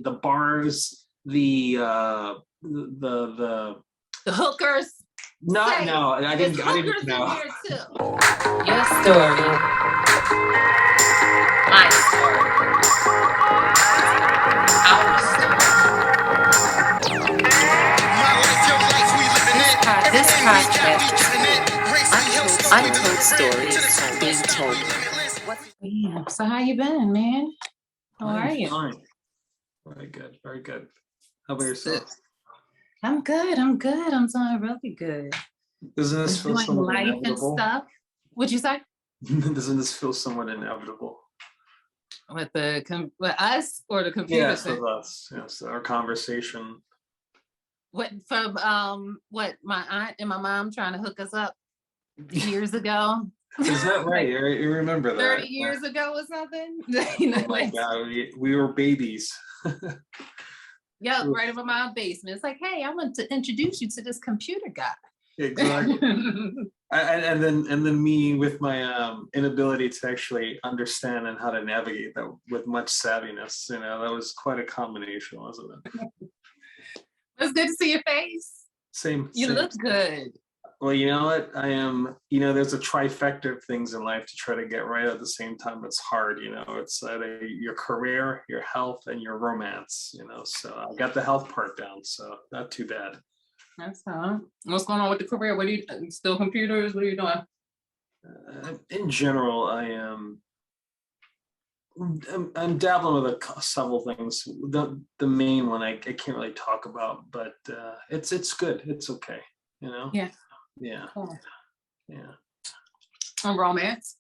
the bars, the hookers. No, I didn't know. In here too. Your story, my story, our story. This podcast, untold stories being told. Yeah. So how you been, man? How are you? Fine. Very good, very good. How about yourself? I'm good. I'm doing really good. Doesn't this feel somewhat life inevitable? And stuff. What'd you say? Doesn't this feel somewhat inevitable? With us or the computer? Yes, with us. Yes, our conversation. What from what my aunt and my mom trying to hook us up years ago? Is that right? You remember that? 30 years ago or something? Oh my God, we were babies. Yeah, right over my basement. It's like, hey, I want to introduce you to this computer guy. Exactly. and then me with my inability to actually understand and how to navigate that with much savviness. That was quite a combination, wasn't it? It's good to see your face. Same. You look good. Well, you know what? I am, there's a trifecta of things in life to try to get right at the same time. It's hard, it's your career, your health, and your romance, so I got the health part down, so not too bad. That's fine. What's going on with the career? What are you, still computers? What are you doing? In general, I'm dabbling with several things. The main one I can't really talk about, but it's good. It's okay, Yeah. Yeah. Cool. Yeah. On romance.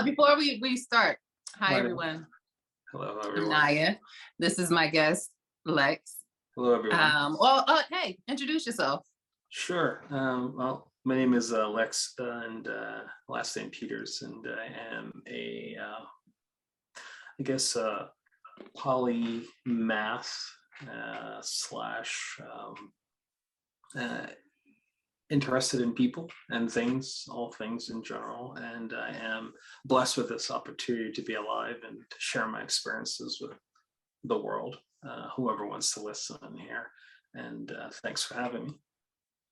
Before we start, hi everyone. Hello everyone. I'm Naya. This is my guest, Lex. Hello everyone. Hey, introduce yourself. Sure. Well, my name is Lex, and last name Peters, and I am polymath / interested in people and things, all things in general, and I am blessed with this opportunity to be alive and to share my experiences with the world, whoever wants to listen here, and thanks for having me.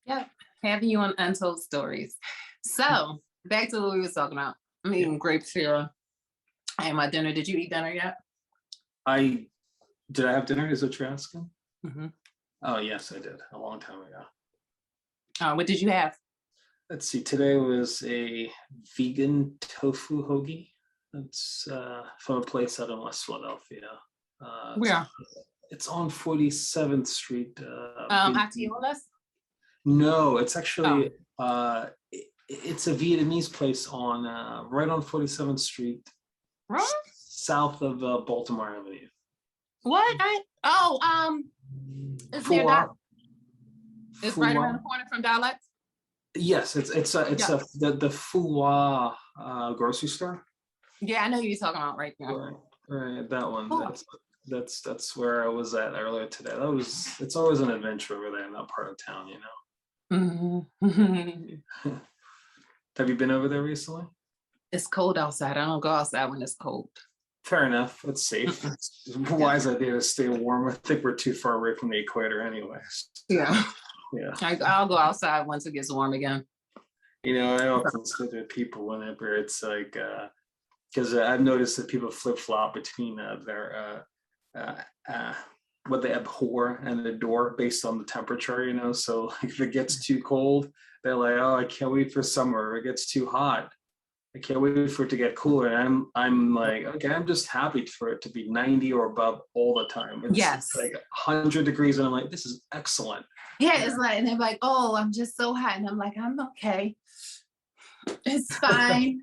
Yeah, having you on Untold Stories. So back to what we were talking about. I'm eating grapes here. I had my dinner. Did you eat dinner yet? Did I have dinner? Is what you're asking? Mm-hmm. Oh yes, I did, a long time ago. What did you have? Let's see. Today was a vegan tofu hoagie. It's from a place out in West Philadelphia. Where? It's on 47th Street. Atiolas? No, it's actually it's a Vietnamese place on right on 47th Street, right? South of Baltimore Avenue. What? It's near that. It's right around the corner from Dialect? Yes, it's the Phu grocery store. Yeah, I know you're talking about right now. Right, that one. Cool. That's where I was at earlier today. It's always an adventure over there in that part of town, Mm-hmm. Have you been over there recently? It's cold outside. I don't go outside when it's cold. Fair enough. It's safe. It's a wise idea to stay warm. I think we're too far away from the equator anyway. Yeah. Yeah. I'll go outside once it gets warm again. I often say to people whenever it's like, because I've noticed that people flip-flop between their what they abhor and adore based on the temperature, So if it gets too cold, they're like, oh, I can't wait for summer. If it gets too hot, I can't wait for it to get cooler. And I'm like, okay, I'm just happy for it to be 90 or above all the time. It's like 100 degrees, and I'm like, this is excellent. Yeah, it's like, and they're like, oh, I'm just so hot. And I'm like, I'm okay. It's fine.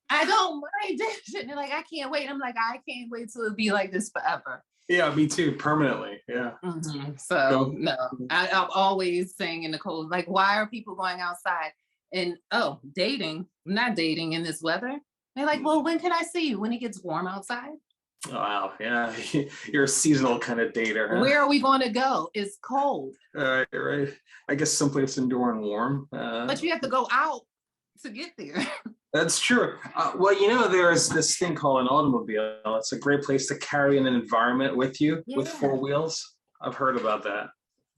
I don't mind it. And they're like, I can't wait. I'm like, I can't wait till it be like this forever. Yeah, me too, permanently. Yeah. Mm-hmm. So no, I'm always saying in the cold, like, why are people going outside and dating? Not dating in this weather. They're like, well, when can I see you? When it gets warm outside? Oh, wow, yeah, you're a seasonal kind of dater. Huh? Where are we going to go? It's cold. Right. I guess someplace indoor and warm. But you have to go out. to get there. That's true. Well, there is this thing called an automobile. It's a great place to carry in an environment with you with Yeah. 4 wheels. I've heard about that.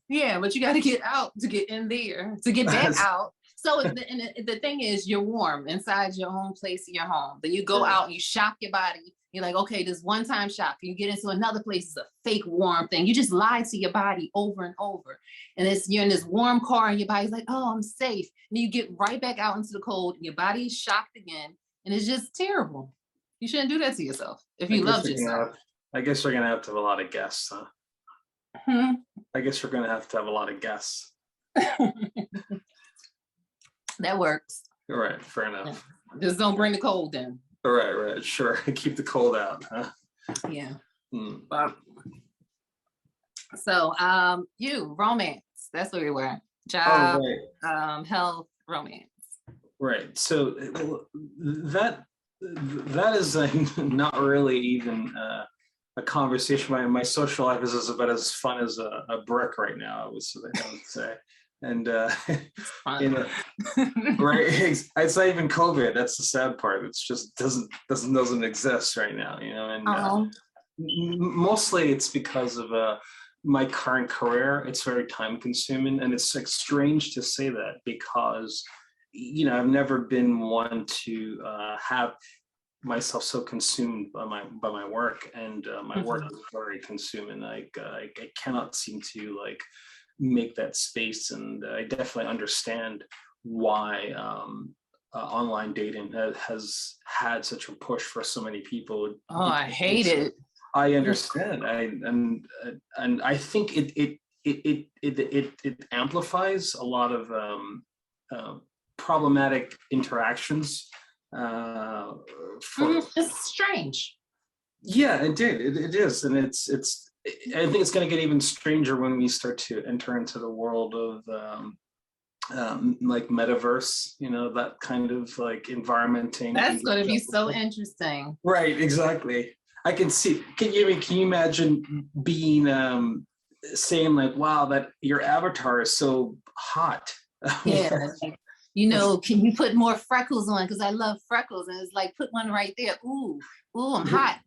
Yeah, but you got to get out to get in there, to get back out. So the thing is, you're warm inside your own place in your home. Then you go out and you shock your body. You're like, okay, this one-time shock. You get into another place, it's a fake warm thing. You just lie to your body over and over. And you're in this warm car and your body's like, oh, I'm safe. And you get right back out into the cold and your body's shocked again. And it's just terrible. You shouldn't do that to yourself if you loved yourself. I guess we're going to have a lot of guests, huh? I guess we're going to have a lot of guests. That works. All right, fair enough. Yeah. Just don't bring the cold in. All right, sure. Keep the cold out, huh? Yeah. So, romance. That's where we were. Job, health, romance. Right. So that is not really even a conversation. My social life is about as fun as a brick right now, I would say. And right, it's not even COVID. That's the sad part. It's just doesn't exist right now, and mostly it's because of my current career. It's very time consuming, and it's like strange to say that because I've never been one to have myself so consumed by my work, and my work is very consuming. I cannot seem to make that space, and I definitely understand why online dating has had such a push for so many people. Oh, I hate it. I understand. And I think it amplifies a lot of problematic interactions. It's strange. Yeah, it is, and it's. I think it's going to get even stranger when we start to enter into the world of metaverse, that kind of environment. That's going to be so interesting. Right, exactly. I can see. Can you imagine being saying wow, that your avatar is so hot? Yeah. Can you put more freckles on? Because I love freckles, and it's like, put one right there. Ooh, I'm hot.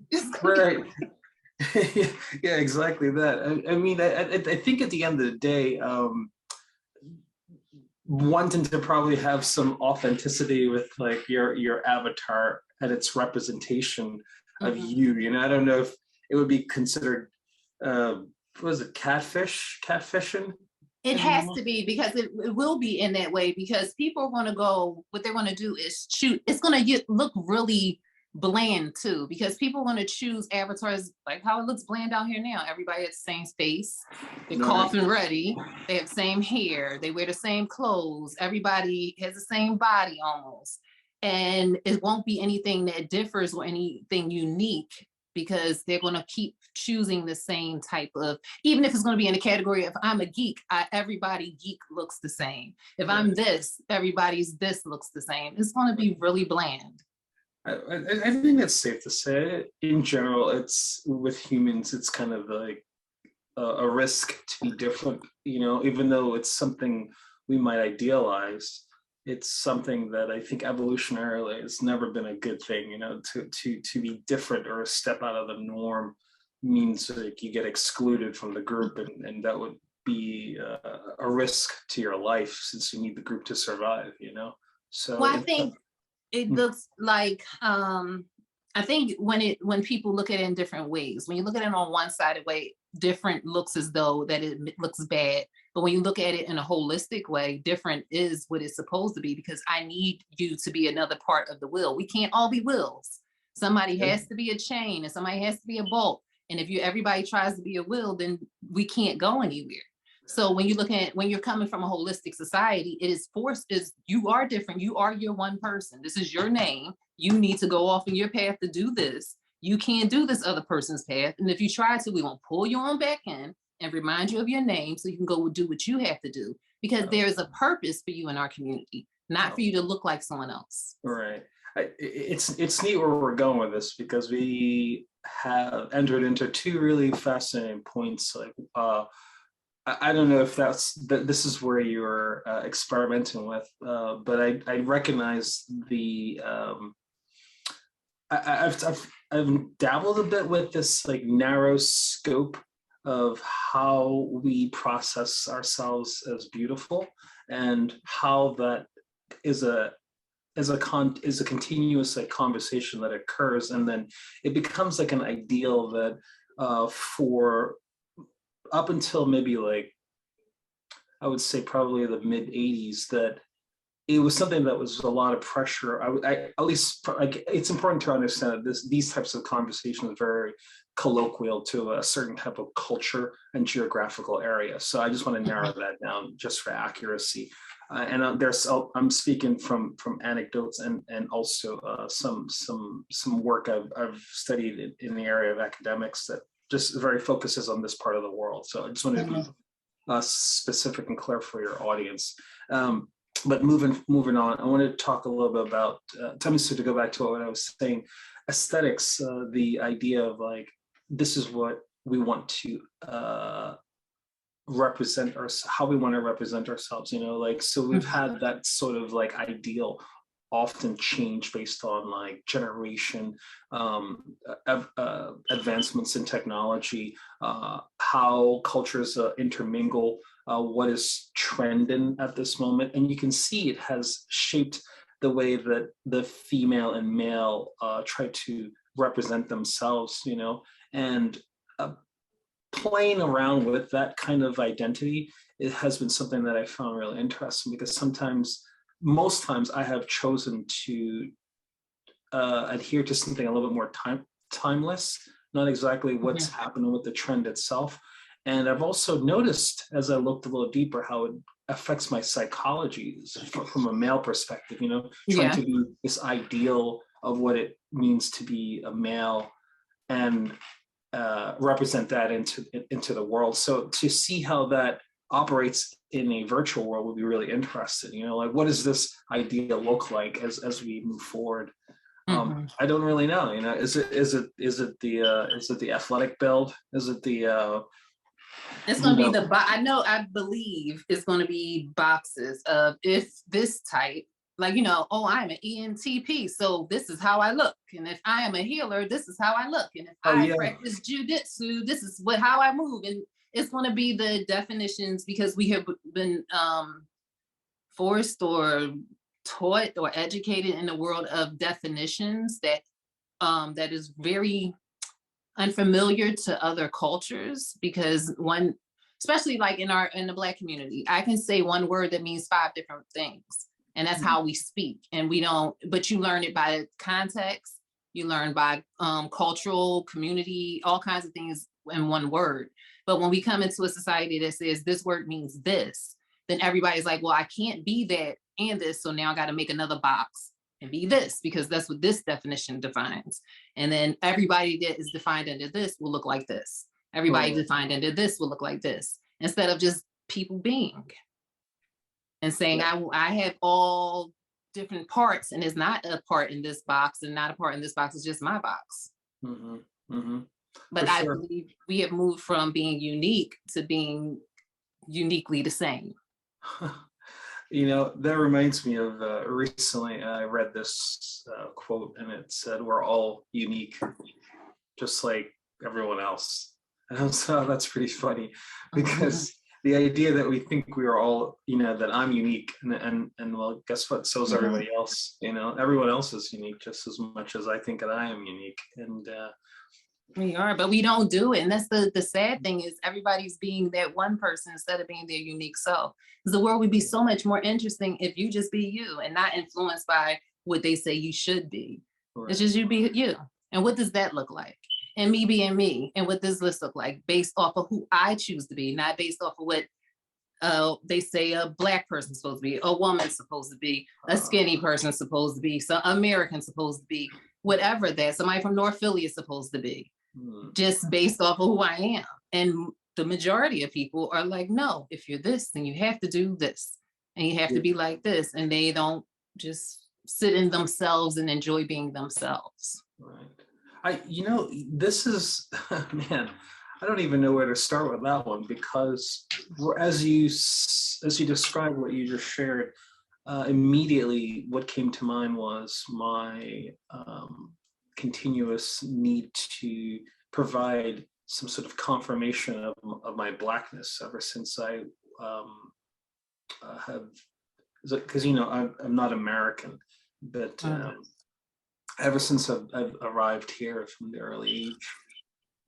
Right. Yeah, exactly that. I think at the end of the day, wanting to probably have some authenticity with your avatar and its representation of you. I don't know if it would be considered what was it, catfishing? It has to be, because it will be in that way, because people are going to go, what they want to do is shoot. It's going to look really bland too, because people want to choose avatars like how it looks bland out here now. Everybody has the same face, they're coughing ready, they have the same hair, they wear the same clothes, everybody has the same body almost, and it won't be anything that differs or anything unique, because they're going to keep choosing the same type of, even if it's going to be in a category, if I'm a geek, everybody geek looks the same. If I'm this, everybody's this looks the same. It's going to be really bland. I think that's safe to say. In general, it's with humans, it's kind of like a risk to be different, even though it's something we might idealize. It's something that I think evolutionarily has never been a good thing, to be different or step out of the norm means you get excluded from the group, and that would be a risk to your life, since you need the group to survive, So well, I think it looks like I think when people look at it in different ways, when you look at it on one-sided way, different looks as though that it looks bad. But when you look at it in a holistic way, different is what it's supposed to be, because I need you to be another part of the wheel. We can't all be wheels. Somebody has to be a chain, and somebody has to be a bolt. And if everybody tries to be a wheel, then we can't go anywhere. So when you're coming from a holistic society, you are different. You are your one person. This is your name. You need to go off in your path to do this. You can't do this other person's path. And if you try to, we won't pull you on back in and remind you of your name, so you can go do what you have to do, because there is a purpose for you in our community, not for you to look like someone else. Right. It's neat where we're going with this, because we have entered into two really fascinating points. I don't know if this is where you're experimenting with, but I recognize the I've dabbled a bit with this like narrow scope of how we process ourselves as beautiful, and how that is a is a continuous like conversation that occurs, and then it becomes like an ideal that for up until maybe like I would say probably the mid 80s, that it was something that was a lot of pressure. I at least like it's important to understand that these types of conversations are very colloquial to a certain type of culture and geographical area. So I just want to narrow that down just for accuracy. I'm speaking from anecdotes and also some work I've studied in the area of academics that just very focuses on this part of the world. So I just wanted to be specific and clear for your audience. But moving on, I want to talk a little bit about, to go back to what I was saying, aesthetics, the idea of like, this is what we want to represent, or how we want to represent ourselves, like, so we've had that sort of like ideal often change based on like generation, advancements in technology, how cultures intermingle, what is trending at this moment. And you can see it has shaped the way that the female and male try to represent themselves, and playing around with that kind of identity, it has been something that I found really interesting, because most times I have chosen to adhere to something a little bit more timeless, not exactly what's happening with the trend itself. And I've also noticed, as I looked a little deeper, how it affects my psychology from a male perspective, trying to be this ideal of what it means to be a male and represent that into the world. So to see how that operates in a virtual world would be really interesting. Like, what does this idea look like as we move forward? I don't really know. Is it the athletic build? Is it the it's going to be I believe it's going to be boxes of, if this type, like, oh, I'm an ENTP, so this is how I look. And if I am a healer, this is how I look. And if I practice jujitsu, this is how I move. And it's going to be the definitions, because we have been forced or taught or educated in the world of definitions that that is very unfamiliar to other cultures. Because one, especially like in the Black community, I can say one word that means 5 different things, and that's how we speak. And we don't, but you learn it by context, you learn by cultural, community, all kinds of things in one word. But when we come into a society that says this word means this, then everybody's like, well, I can't be that and this, so now I got to make another box and be this, because that's what this definition defines. And then everybody that is defined under this will look like this. Everybody defined under this will look like this, instead of just people being and saying, I have all different parts, and it's not a part in this box and not a part in this box, it's just my box. But I believe we have moved from being unique to being uniquely the same. That reminds me of recently I read this quote, and it said, we're all unique, just like everyone else. And I was, oh, that's pretty funny, because the idea that we think we are all, that I'm unique, and well, guess what? So is everybody else. Everyone else is unique just as much as I think that I am unique. And we are, but we don't do it. And that's the sad thing, is everybody's being that one person instead of being their unique self. Because the world would be so much more interesting if you just be you and not influenced by what they say you should be. Right. It's just you be you. And what does that look like? And me being me. And what does this look like? Based off of who I choose to be, not based off of what they say a Black person's supposed to be, a woman's supposed to be, a skinny person's supposed to be, some American's supposed to be, whatever that somebody from North Philly is supposed to be. Just based off of who I am. And the majority of people are like, no, if you're this, then you have to do this, and you have to be like this. And they don't just sit in themselves and enjoy being themselves. Right. This is, man, I don't even know where to start with that one, because as you described what you just shared, immediately what came to mind was my continuous need to provide some sort of confirmation of my blackness ever since I have, because I'm not American, but ever since I've arrived here from the early age,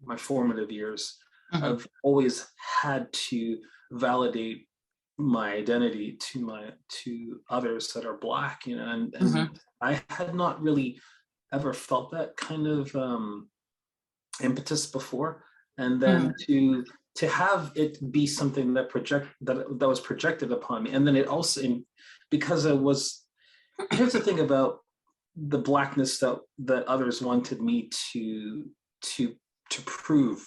my formative years, I've always had to validate my identity to others that are Black, and I had not really ever felt that kind of impetus before, and then to have it be something that was projected upon me, and then it also, because here's the thing about the Blackness that others wanted me to prove.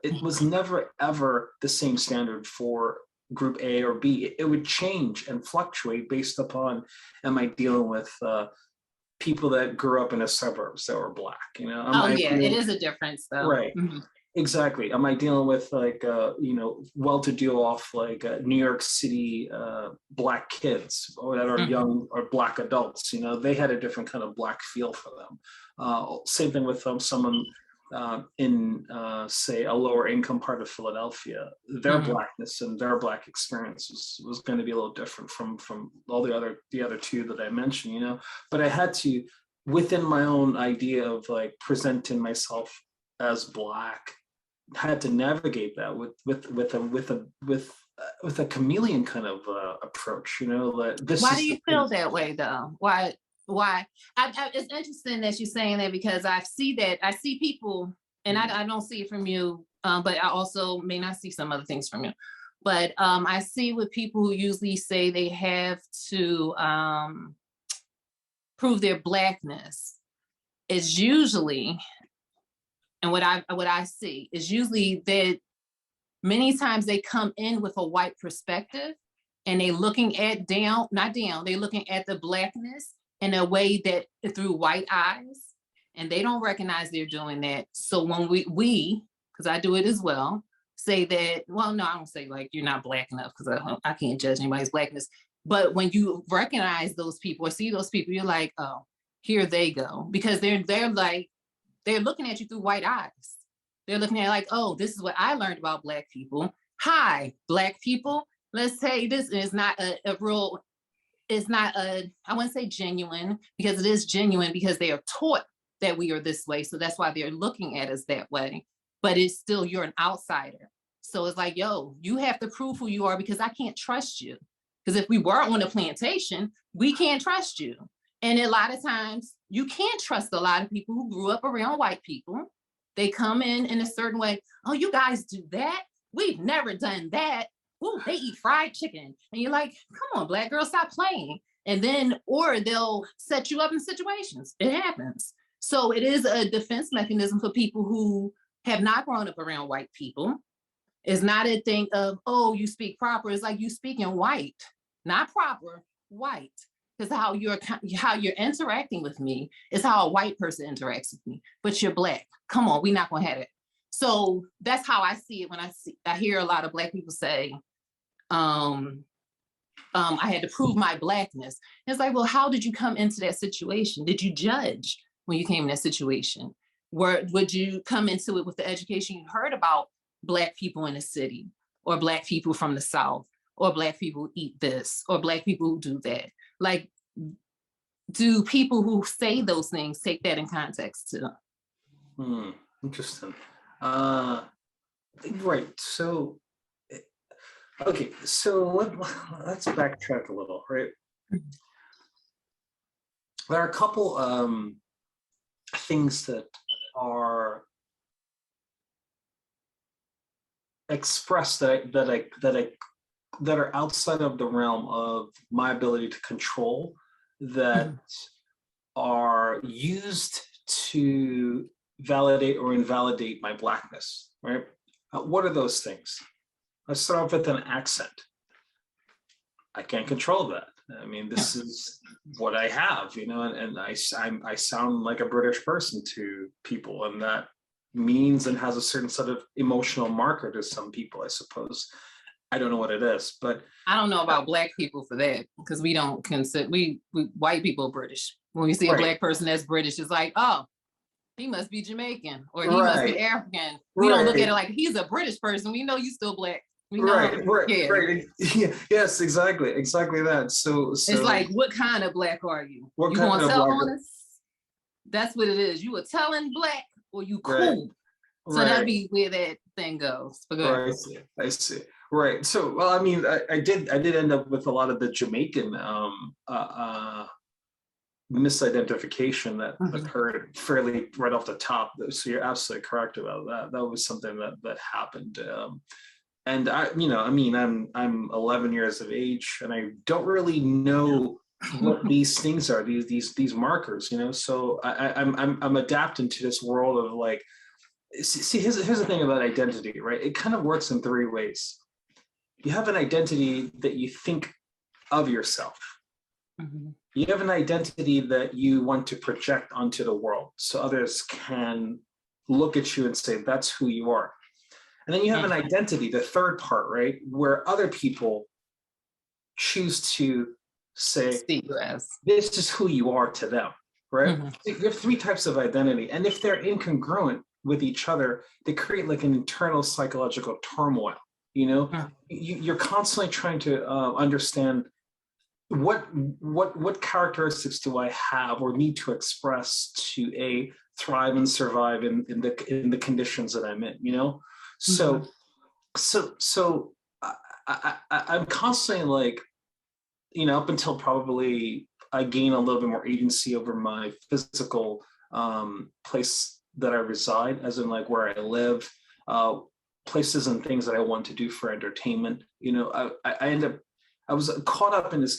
It was never ever the same standard for group A or B. It would change and fluctuate based upon, am I dealing with people that grew up in the suburbs that were Black? It is a difference though. Right. Exactly. Am I dealing with well-to-do off New York City Black kids, or that are young, or Black adults? They had a different kind of Black feel for them. Same thing with someone in say a lower income part of Philadelphia. Their Blackness and their Black experience was going to be a little different from all the other two that I mentioned. But I had to, within my own idea of presenting myself as Black, had to navigate that with a chameleon kind of approach. Why do you feel that way though? Why? It's interesting that you're saying that, because I see people, and I don't see it from you, but I also may not see some other things from you. But I see with people who usually say they have to prove their Blackness is usually, and what I see is usually that many times they come in with a white perspective, and they looking at they're looking at the Blackness in a way that through white eyes, and they don't recognize they're doing that. So when we, because I do it as well, say that, well, no, I don't say you're not Black enough, because I can't judge anybody's Blackness. But when you recognize those people or see those people, you're like, oh, here they go, because they're looking at you through white eyes. They're looking at oh, this is what I learned about Black people. Hi, Black people. Let's say this is not a real, it's not I wouldn't say genuine, because it is genuine because they are taught that we are this way. So that's why they're looking at us that way. But it's still, you're an outsider. So it's yo, you have to prove who you are, because I can't trust you. Because if we were on a plantation, we can't trust you. And a lot of times you can't trust a lot of people who grew up around white people. They come in a certain way. Oh, you guys do that? We've never done that. Ooh, they eat fried chicken. And you're like, come on, Black girl, stop playing. And then, or they'll set you up in situations. It happens. So it is a defense mechanism for people who have not grown up around white people. It's not a thing of, oh, you speak proper. It's you speak in white, not proper, white. Because how you're interacting with me is how a white person interacts with me. But you're Black. Come on, we're not gonna have it. So that's how I see it when I hear a lot of Black people say, I had to prove my Blackness. It's well, how did you come into that situation? Did you judge when you came in that situation? Would you come into it with the education you heard about Black people in the city, or Black people from the South, or Black people eat this, or Black people who do that? Do people who say those things take that in context too? Interesting. Right. So, okay. So let's backtrack a little, right? There are a couple things that are expressed that are outside of the realm of my ability to control, that are used to validate or invalidate my Blackness, right? What are those things? Let's start off with an accent. I can't control that. I mean, this is what I have, and I sound like a British person to people, and that means and has a certain sort of emotional marker to some people, I suppose. I don't know what it is, but I don't know about Black people for that, because we don't consider, we white people are British. When we see a right, Black person that's British, it's like, oh, he must be Jamaican or he must be right, African. We don't look at it right, like he's a British person. We know you still Black. We know, right, yeah. right. Yeah, yes, exactly that. So It's like, what kind of Black are you? what You kind gonna of tell Black? on us? That's what it is. You a telling Black or you Right, cool? So that'd right. be where that thing goes. But Right, good. I see. Right. So, well, I mean, I did end up with a lot of the Jamaican misidentification that Mhm. occurred fairly right off the top. So you're absolutely correct about that. That was something that happened. And I mean, I'm 11 years of age, and I don't really know what these things are. These markers. So I'm adapting to this world of like. See, here's the thing about identity, right? It kind of works in three ways. You have an identity that you think of yourself. Mhm. You have an identity that you want to project onto the world so others can look at you and say, that's who you are. And then you have an identity, the third part, right? Where other people choose to say, See you as. this is who you are to them, right? Mhm. You have three types of identity. And if they're incongruent with each other, they create like an internal psychological turmoil. You're constantly trying to understand what characteristics do I have or need to express to thrive and survive in the conditions that I'm in. So Mhm. so I'm constantly like, up until probably I gain a little bit more agency over my physical place that I reside, as in like where I live, places and things that I want to do for entertainment. I was caught up in this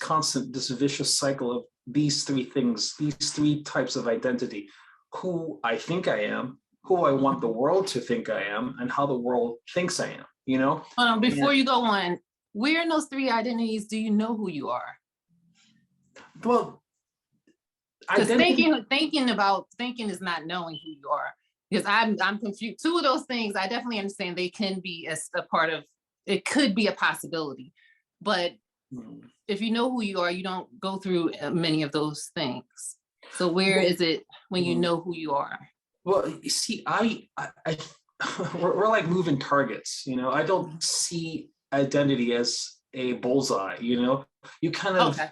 vicious cycle of these three things, these three types of identity: who I think I am, who I want the world to think I am, and how the world thinks I am. Before And, you go on, where in those three identities do you know who you are? well, Because identity. thinking is not knowing who you are. Because I'm confused. Two of those things, I definitely understand they can be a part of. It could be a possibility, but if you know who you are, you don't go through many of those things. So where is it when you know who you are? Well, you see, we're like moving targets. I don't see identity as a bullseye. You kind of, Okay.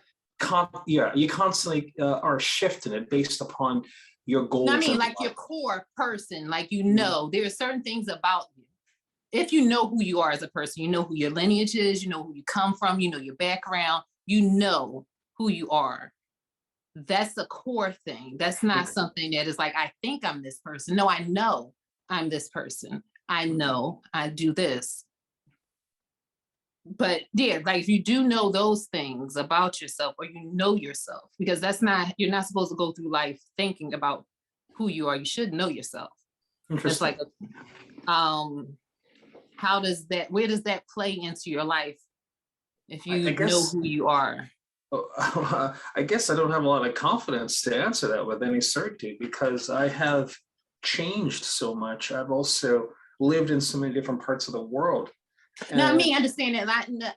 you constantly are shifting it based upon your No, I goals mean, and like your core person, like, there are certain things about you. If you know who you are as a person, you know who your lineage is, you know who you come from, you know your background, you know who you are. That's the core thing. That's not something that is like, I think I'm this person. No, I know I'm this person. I know I do this. But yeah, like if you do know those things about yourself, or you know yourself, because you're not supposed to go through life thinking about who you are. You should know yourself. It's Interesting. like, where does that play into your life if I you know guess who you are? I guess I don't have a lot of confidence to answer that with any certainty, because I have changed so much. I've also lived in so many different parts of the world. No, I And mean, understand that, not in the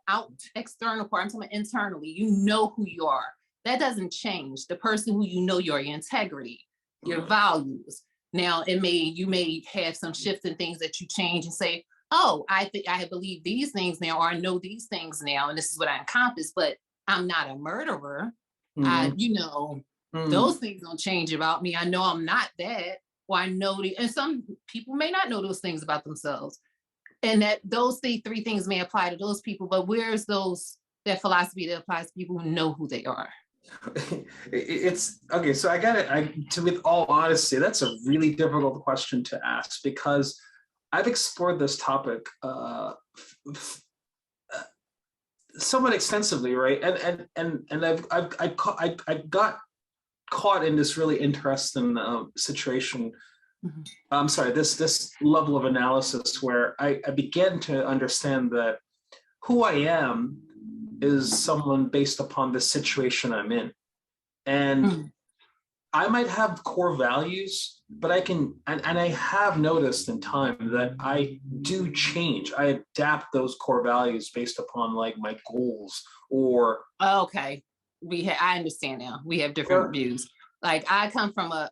external part. I'm talking about internally. You know who you are. That doesn't change. The person who you know, your integrity, your values. Now, you may have some shifts in things that you change and say, oh, I think I believe these things now, or I know these things now, and this is what I encompass, but I'm not a murderer. Those things don't change about me. I know I'm not that, or I know, and some people may not know those things about themselves. And that those three things may apply to those people, but where's that philosophy that applies to people who know who they are? It's okay. So with all honesty, that's a really difficult question to ask, because I've explored this topic somewhat extensively, right? And I got caught in this really interesting situation. I'm sorry, this level of analysis where I began to understand that who I am is someone based upon the situation I'm in. And I might have core values, but I can, and I have noticed in time that I do change. I adapt those core values based upon like my goals or. Okay, I understand now. We have different views. Like I come from a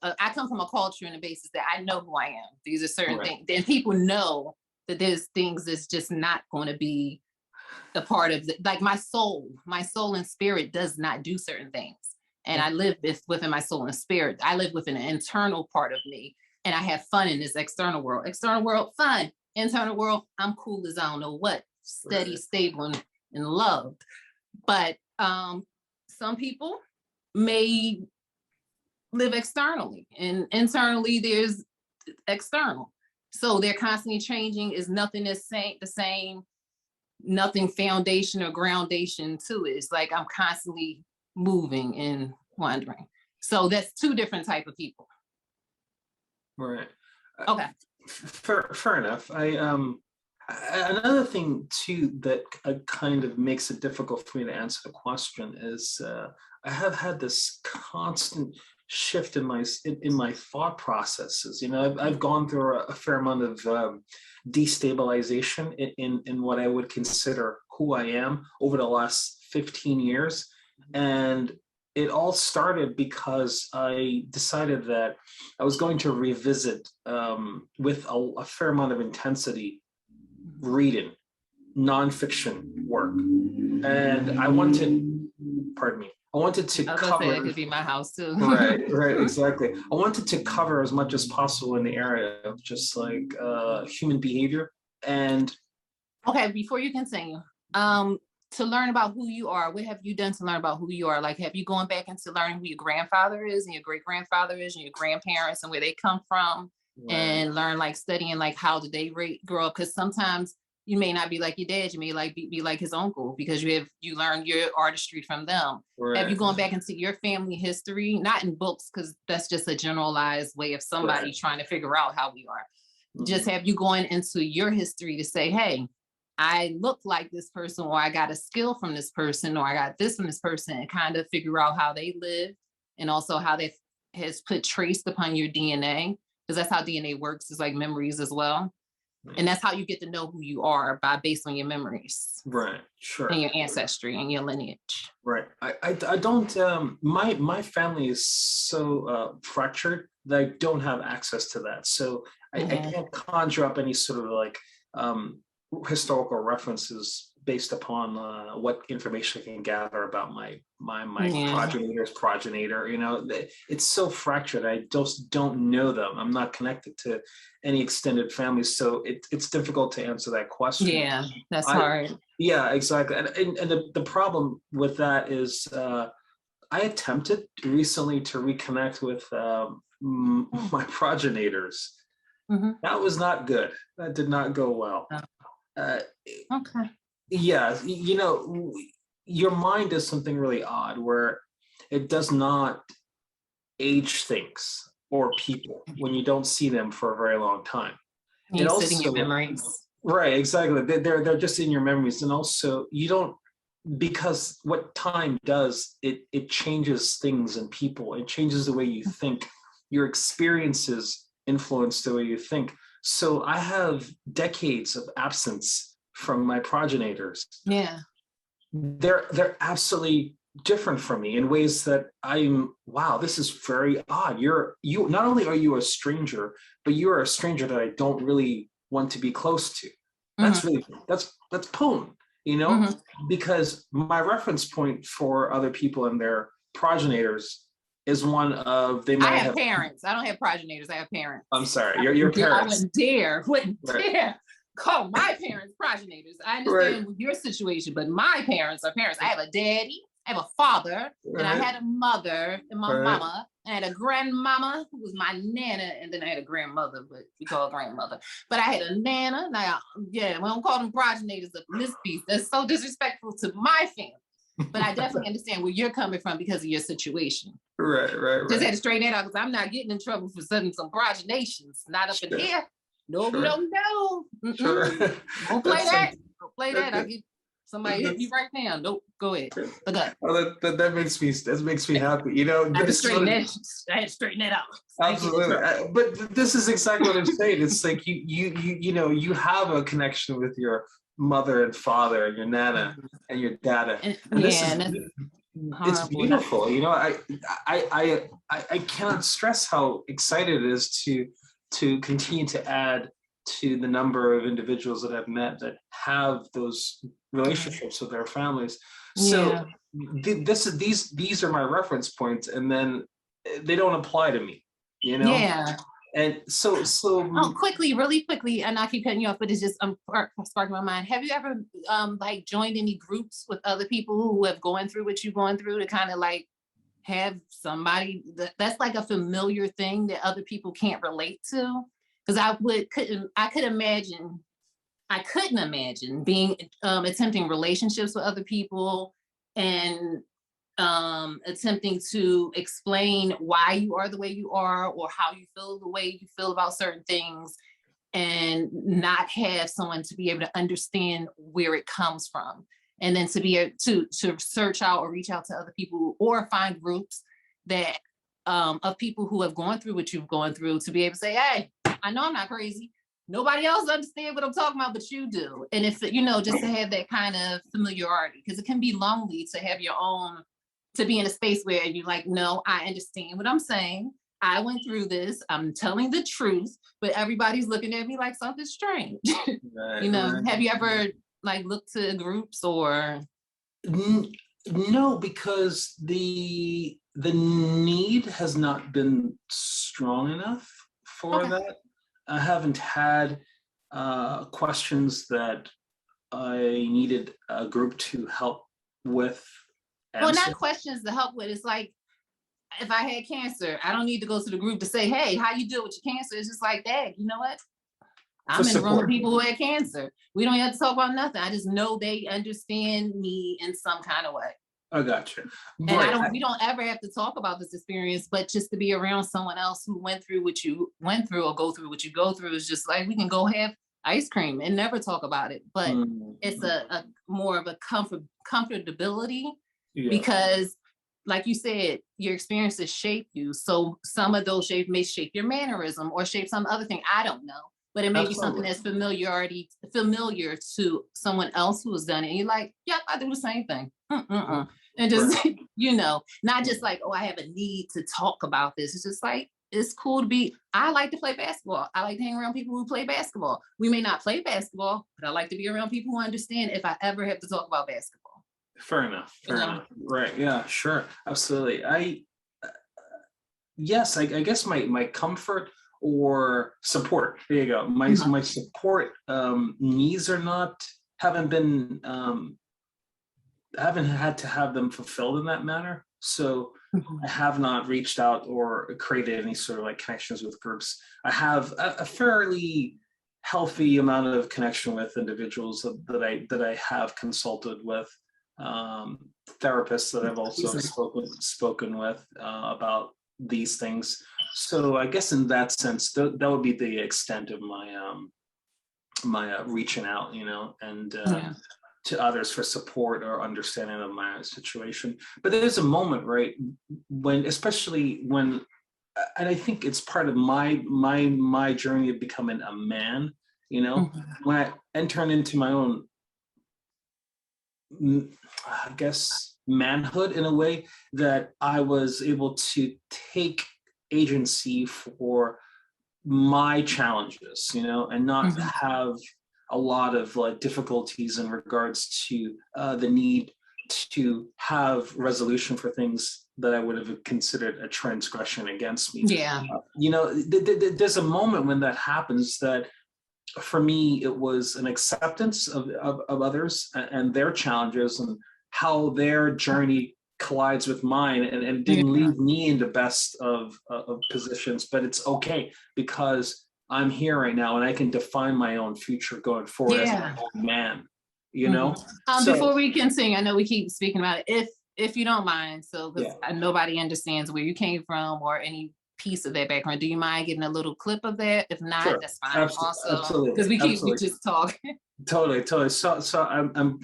culture and a basis that I know who I am. These are certain things. Then people know that there's things that's just not going to be a part of like my soul and spirit does not do certain things. And I live within my soul and spirit. I live within an internal part of me, and I have fun in this external world. External world, fun. Internal world, I'm cool as I don't know what, steady, stable, and loved. But some people may live externally, and internally there's external. So they're constantly changing. Is nothing the same, nothing foundation or groundation to it. It's like I'm constantly moving and wandering. So that's two different type of people. Right. Okay. Fair enough. Another thing too that kind of makes it difficult for me to answer the question is I have had this constant shift in my thought processes. You know, I've gone through a fair amount of destabilization in what I would consider who I am over the last 15 years. And it all started because I decided that I was going to revisit with a fair amount of intensity reading nonfiction work. And I wanted to cover. It could be my house too. right, exactly. I wanted to cover as much as possible in the area of just like human behavior. And okay, before you continue, to learn about who you are, what have you done to learn about who you are? Like, have you gone back into learning who your grandfather is and your great grandfather is and your grandparents and where they come from, and learn like studying like how did they grow up? Because sometimes you may not be like your dad, you may like be like his uncle, because you learn your artistry from them. Have you gone back into your family history, not in books, because that's just a generalized way of somebody trying to figure out how we are. Just have you gone into your history to say, hey, I look like this person, or I got a skill from this person, or I got this from this person, and kind of figure out how they live, and also how they has put traced upon your DNA, because that's how DNA works, is like memories as well. And that's how you get to know who you are, based on your memories. Right, sure. And your ancestry and your lineage. Right. I don't, my family is so fractured that I don't have access to that. So I can't conjure up any sort of like historical references based upon what information I can gather about my progenitor's progenitor. You know, it's so fractured. I just don't know them. I'm not connected to any extended families, so it's difficult to answer that question. Yeah, that's hard. Yeah, exactly. And the problem with that is I attempted recently to reconnect with my progenitors. That was not good. That did not go well. Okay. Yeah, you know, your mind does something really odd where it does not age things or people when you don't see them for a very long time. It also in your memories. Right, exactly. They're just in your memories, and also you don't, because what time does, it changes things and people. It changes the way you think. Your experiences influence the way you think. So I have decades of absence from my progenitors. Yeah. They're absolutely different from me in ways that wow, this is very odd. You not only are you a stranger, but you're a stranger that I don't really want to be close to. That's really, that's potent, you know, because my reference point for other people and their progenitors is one of, they might have parents. I don't have progenitors. I have parents. I'm sorry, your parents. I wouldn't dare call my parents progenitors. I understand your situation, but my parents are parents. I have a daddy, I have a father, and I had a mother and my mama. I had a grandmama who was my nana, and then I had a grandmother, but we call her grandmother. But I had a nana. Now, we don't call them progenitors up in this piece. That's so disrespectful to my family. But I definitely understand where you're coming from because of your situation. Right. Just had to straighten that out, because I'm not getting in trouble for some progenitions. Not up in here. No. Sure. Don't play that. Don't play that. I'll get Somebody hit me right now. Nope, go ahead. Look up. Oh, that makes me happy. You know, I had to straighten I that. Straighten that out. absolutely. But this is exactly what I'm saying. It's like you know, you have a connection with your mother and father and your nana and your dada, and this is it's beautiful. You know, I cannot stress how excited it is to continue to add to the number of individuals that I've met that have those relationships with their families. So these are my reference points, and then they don't apply to me, you know? Yeah. And so really quickly, and I keep cutting you off, but it's just sparking my mind. Have you ever like joined any groups with other people who have gone through what you're going through to kind of like have somebody that's like a familiar thing that other people can't relate to? Because I couldn't imagine being attempting relationships with other people and attempting to explain why you are the way you are or how you feel the way you feel about certain things, and not have someone to be able to understand where it comes from, and then to be able to search out or reach out to other people or find groups that of people who have gone through what you've gone through, to be able to say, hey, I know I'm not crazy. Nobody else understands what I'm talking about, but you do. And if, you know, just to have that kind of familiarity, because it can be lonely to have your own, to be in a space where you're like, no, I understand what I'm saying. I went through this. I'm telling the truth, but everybody's looking at me like something strange. right, You know, right. have you ever like looked to groups or? No, because the need has not been strong enough for that. I haven't had questions that I needed a group to help with answer. Well, not questions to help with. It's like, if I had cancer, I don't need to go to the group to say, hey, how you deal with your cancer? It's just like, Dad, you know what? I'm in the room with people who had cancer. We don't have to talk about nothing. I just know they understand me in some kind of way. I got you. And we don't ever have to talk about this experience, but just to be around someone else who went through what you went through or go through what you go through is just like, we can go have ice cream and never talk about it. But it's a more of a comfortability because, like you said, your experiences shape you. So some of those may shape your mannerism or shape some other thing. I don't know. But it may be something that's familiar to someone else who has done it. And you're like, yeah, I do the same thing. And just, you know, not just like, oh, I have a need to talk about this. It's just like, it's cool to be, I like to play basketball. I like to hang around people who play basketball. We may not play basketball, but I like to be around people who understand if I ever have to talk about basketball. Fair enough. Right. Yeah, sure. Absolutely. Yes, I guess my comfort or support. There you go. My support needs I haven't had to have them fulfilled in that manner. So I have not reached out or created any sort of like connections with groups. I have a fairly healthy amount of connection with individuals that I have consulted with, therapists that I've also spoken with about these things. So I guess in that sense, that would be the extent of my reaching out, you know, and to others for support or understanding of my situation. But there's a moment, right, when, especially when, and I think it's part of my journey of becoming a man, you know, when I entered into my own, I guess, manhood in a way, that I was able to take agency for my challenges, you know, and not have a lot of like difficulties in regards to the need to have resolution for things that I would have considered a transgression against me. Yeah. You know, there's a moment when that happens that for me, it was an acceptance of others and their challenges and how their journey collides with mine, and it didn't leave me in the best of positions, but it's okay because I'm here right now and I can define my own future going forward as an old man, you know? So, before we continue, I know we keep speaking about it, if you don't mind, so nobody understands where you came from or any piece of that background. Do you mind getting a little clip of that? If not, that's fine. Also, because we just talk. Totally. So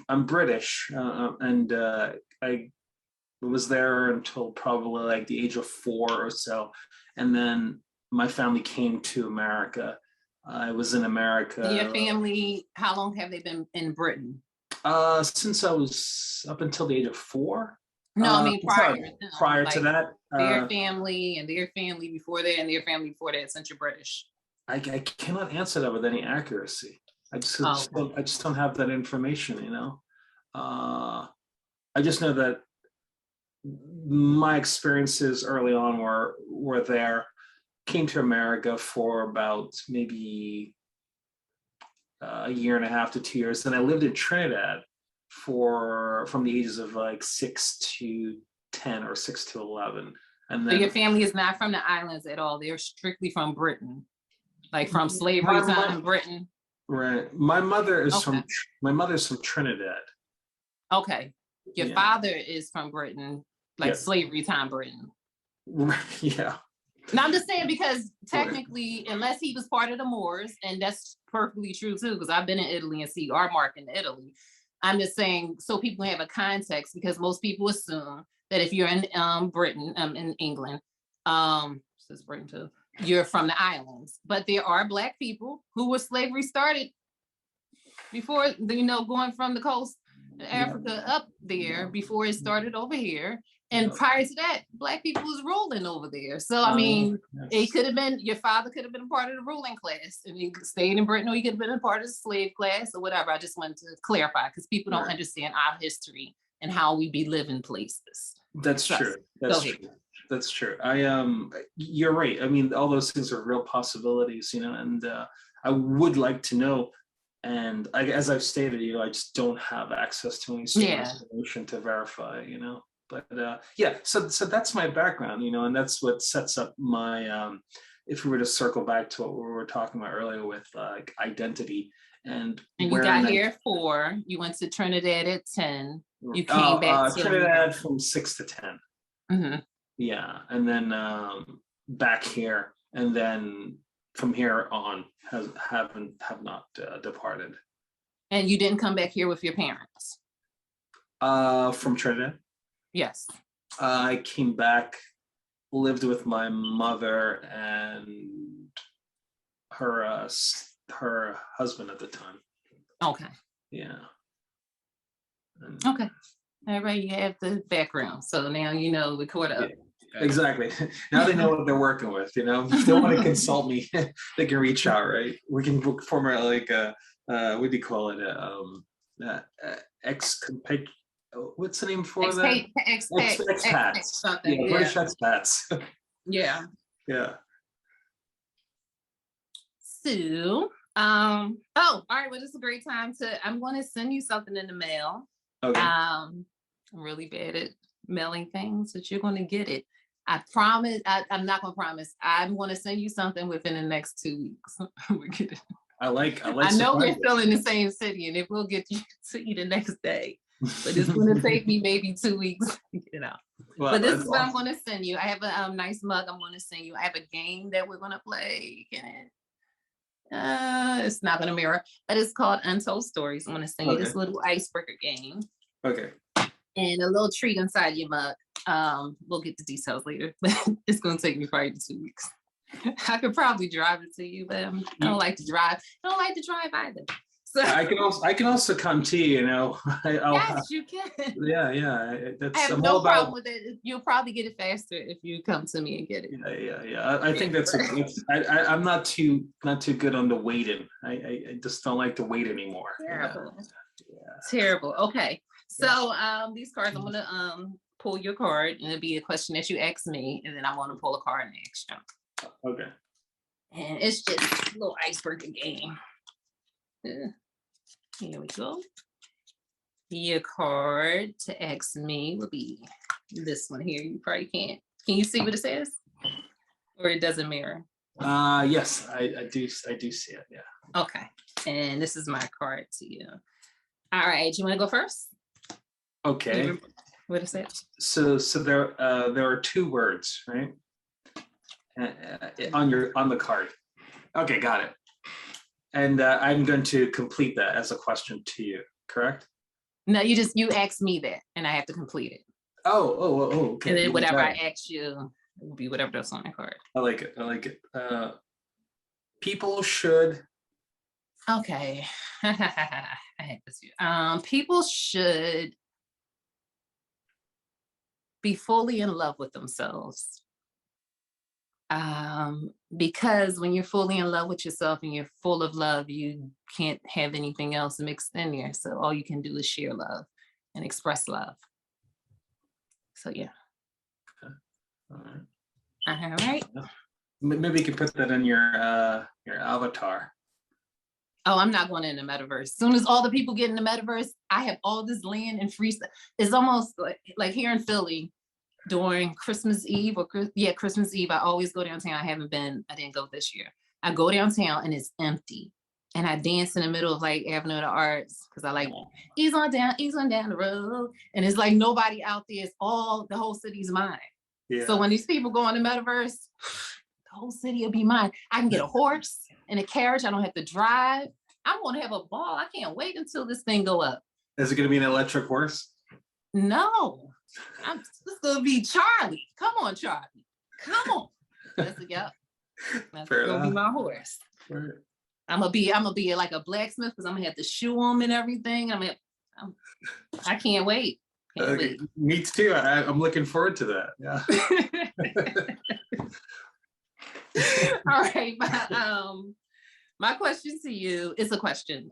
I'm British, and I was there until probably like the age of 4 or so, and then my family came to America. I was in Your America family, how long have they been in Britain? since I was up until the age of 4. No, I mean prior Sorry, to them, prior to like that, their family and their family before that and their family before that, since you're British. I cannot answer that with any accuracy. Oh, okay. I just don't have that information, you know. I just know that my experiences early on were there. Came to America for about maybe a year and a half to 2 years. Then I lived in Trinidad for from the ages of like 6 to 10 or 6 to 11, and So your then family is not from the islands at all. They're strictly from Britain, like from slavery my time, Britain. right. My mother is Okay. from my mother's from Trinidad. Okay. Your Yeah. father is from Britain, like Yes. slavery time Britain. Yeah. Now I'm just saying because technically, unless he was part of the Moors, and that's perfectly true too, because I've been in Italy and see our mark in Italy. I'm just saying so people have a context because most people assume that if you're in Britain, in England, this is Britain too, you're from the islands. But there are Black people who were slavery started before, going from the coast of Africa up there before it started over here. And prior to that, Black people was ruling over there. So, I mean, it could have been, your father could have been a part of the ruling class and he stayed in Britain, or he could have been a part of the slave class or whatever. I just wanted to clarify because people don't understand our history and how we be living places. That's true. That's true. That's true. You're right. I mean, all those things are real possibilities, and I would like to know. And as I've stated, I just don't have access to any sort of information to verify, But so that's my background, and that's what sets up my. If we were to circle back to what we were talking about earlier with identity and you got here at 4, you went to Trinidad at 10, you came back to Trinidad from 6 to 10. Mm-hmm. Yeah, and then back here, and then from here on have not departed. And you didn't come back here with your parents? From Trinidad? Yes. I came back, lived with my mother and her husband at the time. Okay. Yeah. Okay. All right, you have the background, so now we caught up. Yeah. Exactly. Now they know what they're working with. If they want to consult me, they can reach out. Right? We can form like a what do you call it? What's the name for that? Expats. Something. Yeah, British expats. Yeah. Yeah. So, all right. Well, this is a great time I'm going to send you something in the mail. Okay. I'm really bad at mailing things, but you're going to get it. I promise. I'm not going to promise. I'm going to send you something within the next 2 weeks. We're good. I know we're still in the same city, and it will get you to you the next day. But it's going to take me maybe 2 weeks to get out. Well, but this is what I'm going to send you. I have a nice mug I'm going to send you. I have a game that we're going to play. It's not going to mirror, but it's called Untold Stories. I'm going to send you this little icebreaker game. Okay. And a little treat inside your mug. We'll get the details later, but it's going to take me probably 2 weeks. I could probably drive it to you, but I don't like to drive. I don't like to drive either. So I can also come to you. Yes, you can. Yeah. I have no problem with it. You'll probably get it faster if you come to me and get it. Yeah. I think that's. I'm not too good on the waiting. I just don't like to wait anymore. Terrible. Terrible. Okay. So these cards, I'm gonna pull your card, and it'll be a question that you ask me, and then I'm gonna pull a card and ask you. Okay. And it's just a little icebreaker game. Here we go. Your card to ask me will be this one here. You probably can't. Can you see what it says? Or it doesn't mirror? Yes, I do see it. Yeah. Okay. And this is my card to you. All right. You want to go first? Okay. What is it? So there are 2 words, right? On the card. Okay, got it. And I'm going to complete that as a question to you, correct? No, you asked me that and I have to complete it. Okay. And then Even whatever I better. ask you will be whatever that's on the card. I like it. People should. Okay. I had this. People should be fully in love with themselves. Because when you're fully in love with yourself and you're full of love, you can't have anything else mixed in there. So all you can do is share love and express love. So yeah. All right. All right. Maybe you can put that in your avatar. Oh, I'm not going in the metaverse. As soon as all the people get in the metaverse, I have all this land and free stuff. It's almost like here in Philly during Christmas Eve Christmas Eve. I always go downtown. I didn't go this year. I go downtown and it's empty. And I dance in the middle of like Avenue of the Arts because I like ease on down the road. And it's like nobody out there. It's all the whole city's mine. Yeah. So when these people go on the metaverse, the whole city will be mine. I can get a horse and a carriage. I don't have to drive. I'm going to have a ball. I can't wait until this thing go up. Is it going to be an electric horse? No. This going to be Charlie. Come on, Charlie. Come on. That's going to be my horse. Fair. I'm gonna be like a blacksmith because I'm gonna have to shoe them and everything. I can't wait. Me too. I'm looking forward to that. Yeah. All right. My question to you is a question.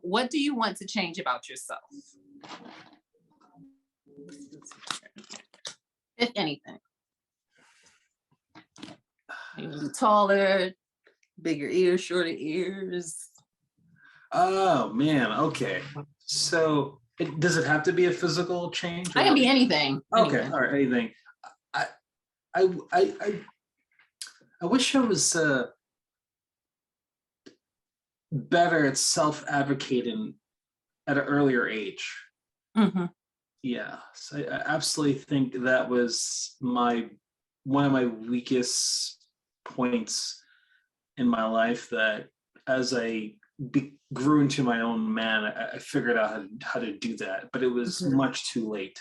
What do you want to change about yourself? If anything. You want to be taller, bigger ears, shorter ears. Oh man. Okay. So does it have to be a physical change? It can be anything. Okay. Anything. All right. Anything. I wish I was better at self-advocating at an earlier age. Mm-hmm. Yeah. So I absolutely think that was one of my weakest points in my life, that as I grew into my own man, I figured out how to do that, but it was much too late,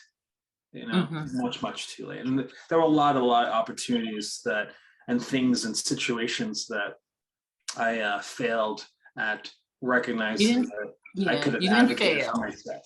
much too late. And there were a lot of opportunities and things and situations that I failed at recognizing that I could have advocated for myself.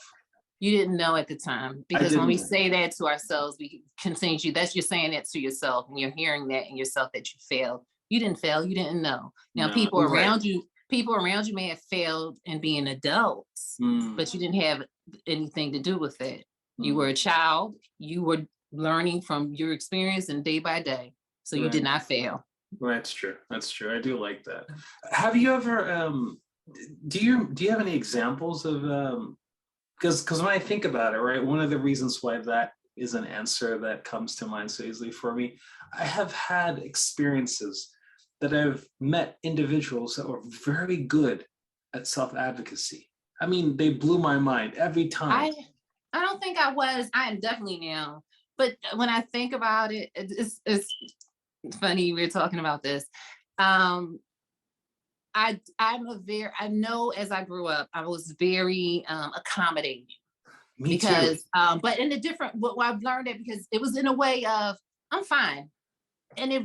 You didn't know at the time, because when we say that to ourselves, we continue to, you're saying that to yourself, and you're hearing that in yourself that you failed. You didn't fail. You didn't know. Now people around you may have failed in being adults, but you didn't have anything to do with it. You were a child. You were learning from your experience and day by day. So you did not fail. Right. That's true. I do like that. Have you ever, do you have any examples of, because when I think about it, right, one of the reasons why that is an answer that comes to mind so easily for me, I have had experiences that I've met individuals that were very good at self-advocacy. I mean, they blew my mind every time. I don't think I was. I am definitely now. But when I think about it, it's funny we're talking about this. I know as I grew up, I was very accommodating. Me too. But in a different, what I've learned it because it was in a way of, I'm fine. And I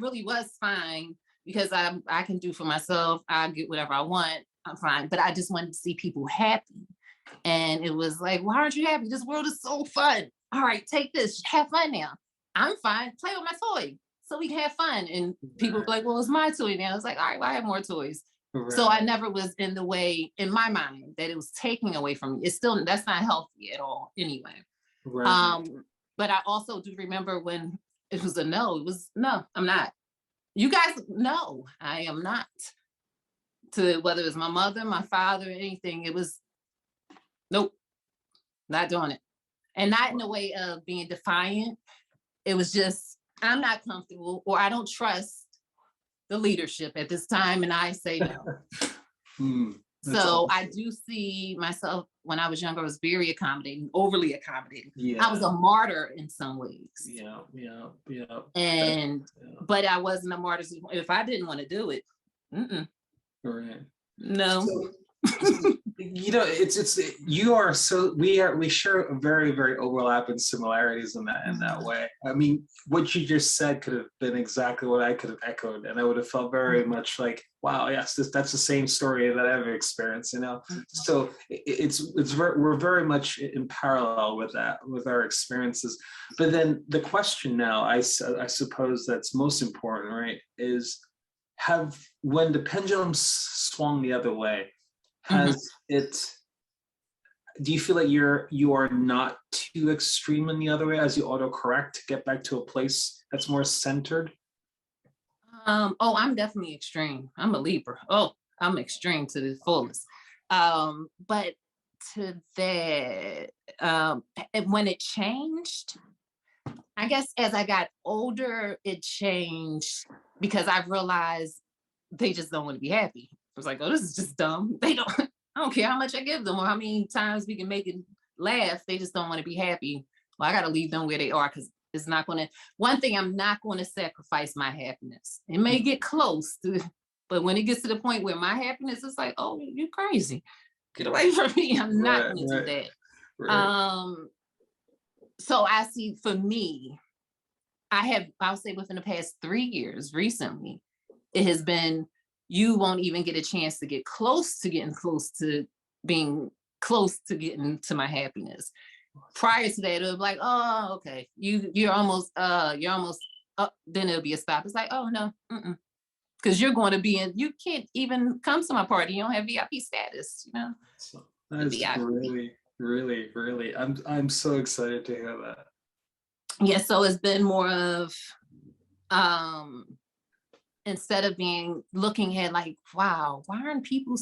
really was fine, because I can do for myself. I get whatever I want. I'm fine. But I just wanted to see people happy. And it was like, why aren't you happy? This world is so fun. All right, take this, have fun now. I'm fine, play with my toy so we can have fun. And people were like, well, it's my toy now. It's like, all right, well, I have more toys. Right. So I never was in the way, in my mind, that it was taking away from me. That's not healthy at all anyway. Right. But I also do remember when it was no, I'm not. You guys know I am not. To whether it was my mother, my father, anything, it was, nope, not doing it. And not in a way of being defiant. It was just, I'm not comfortable, or I don't trust the leadership at this time, and I say no. So awesome. I do see myself, when I was younger, I was very accommodating, overly accommodating. Yeah. I was a martyr in some ways. Yeah. And but I wasn't a martyr if I didn't want to do it. Right. No. So, it's you are so we share a very, very overlap and similarities in that way. I mean, what you just said could have been exactly what I could have echoed, and I would have felt very much like, wow, yes, that's the same story that I've experienced. So we're very much in parallel with that, with our experiences. But then the question now, I suppose that's most important, right, is when the pendulum swung the other way, has it, do you feel like you are not too extreme in the other way as you autocorrect to get back to a place that's more centered? Oh, I'm definitely extreme. I'm a Libra. Oh, I'm extreme to the fullest. But to that, and when it changed, I guess as I got older, it changed because I realized they just don't want to be happy. I was like, oh, this is just dumb. I don't care how much I give them or how many times we can make it laugh. They just don't want to be happy. Well, I got to leave them where they are because it's not going to, one thing, I'm not going to sacrifice my happiness. It may get close to, but when it gets to the point where my happiness is like, oh, you're crazy. Get away from me. I'm not going to do that. Right. So I see, for me, I'll say within the past 3 years, recently, it has been, you won't even get a chance to get close to getting close to being close to getting to my happiness. Prior to that, it was like, oh, okay, you're almost up. Then it'll be a stop. It's like, oh no, because you're going to be in. You can't even come to my party. You don't have VIP status. So that's really, really, really. I'm so excited to hear that. Yeah, so it's been more of, instead of looking at like, wow, why aren't people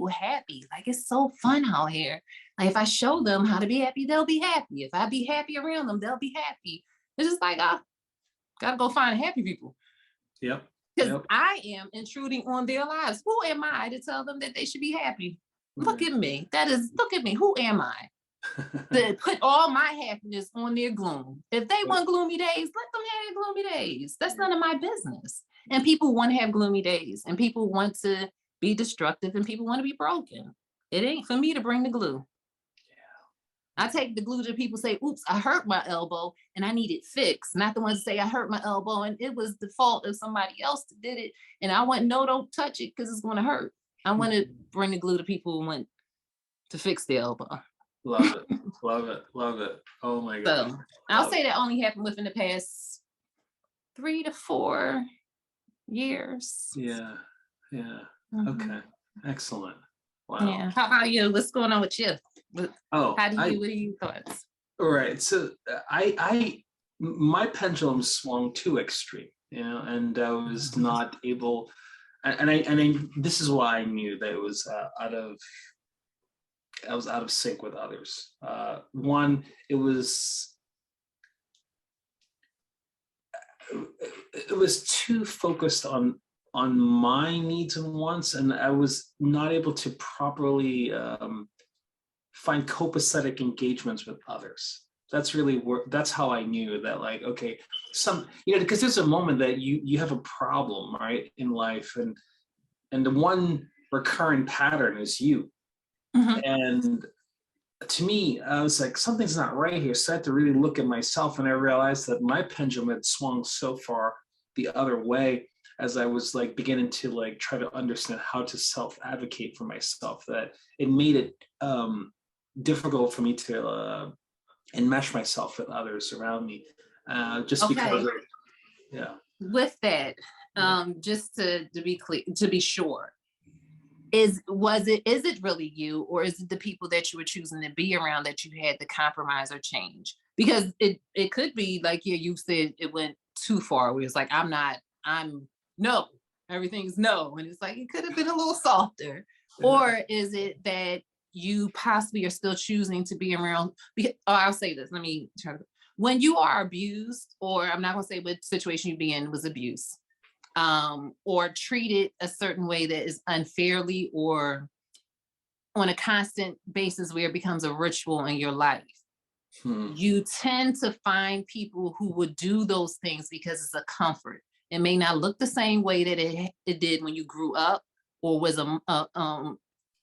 happy? Like, it's so fun out here. Like, if I show them how to be happy, they'll be happy. If I be happy around them, they'll be happy. It's just like, gotta go find happy people. Yep. Because I am intruding on their lives. Who am I to tell them that they should be happy? Right. Look at me. Look at me. Who am I? To put all my happiness on their gloom. If they want gloomy days, let them have gloomy days. That's none of my business. And people want to have gloomy days, and people want to be destructive, and people want to be broken. It ain't for me to bring the glue. Yeah. I take the glue to people say, oops, I hurt my elbow and I need it fixed. Not the ones that say I hurt my elbow and it was the fault of somebody else that did it. And I want, no, don't touch it because it's going to hurt. I want to bring the glue to people who want to fix their elbow. Love it. Love it. Love it. Oh my God. So I'll say that only happened within the past 3 to 4 years. Yeah. Yeah. Okay. Excellent. Wow. Yeah. How about you? What's going on with you? What are your thoughts? All right. So my pendulum swung too extreme, and I was not able, and I this is why I knew that it was I was out of sync with others. One, it was too focused on my needs and wants, and I was not able to properly find copacetic engagements with others. That's how I knew that, like, okay, because there's a moment that you have a problem, right, in life, and the one recurring pattern is you. And to me, I was like, something's not right here. So I had to really look at myself, and I realized that my pendulum had swung so far the other way as I was like beginning to like try to understand how to self-advocate for myself, that it made it difficult for me to enmesh myself with others around me, just because of, yeah. With that, just to be clear, to be sure, is it really you, or is it the people that you were choosing to be around that you had to compromise or change? Because it could be like, yeah, you said it went too far where it's like, I'm no, everything's no, and it's like it could have been a little softer. Or is it that you possibly are still choosing to be around, I'll say this, let me try to, when you are abused, or I'm not going to say what situation you be in was abuse, or treated a certain way that is unfairly or on a constant basis where it becomes a ritual in your life, you tend to find people who would do those things because it's a comfort. It may not look the same way that it did when you grew up, or was in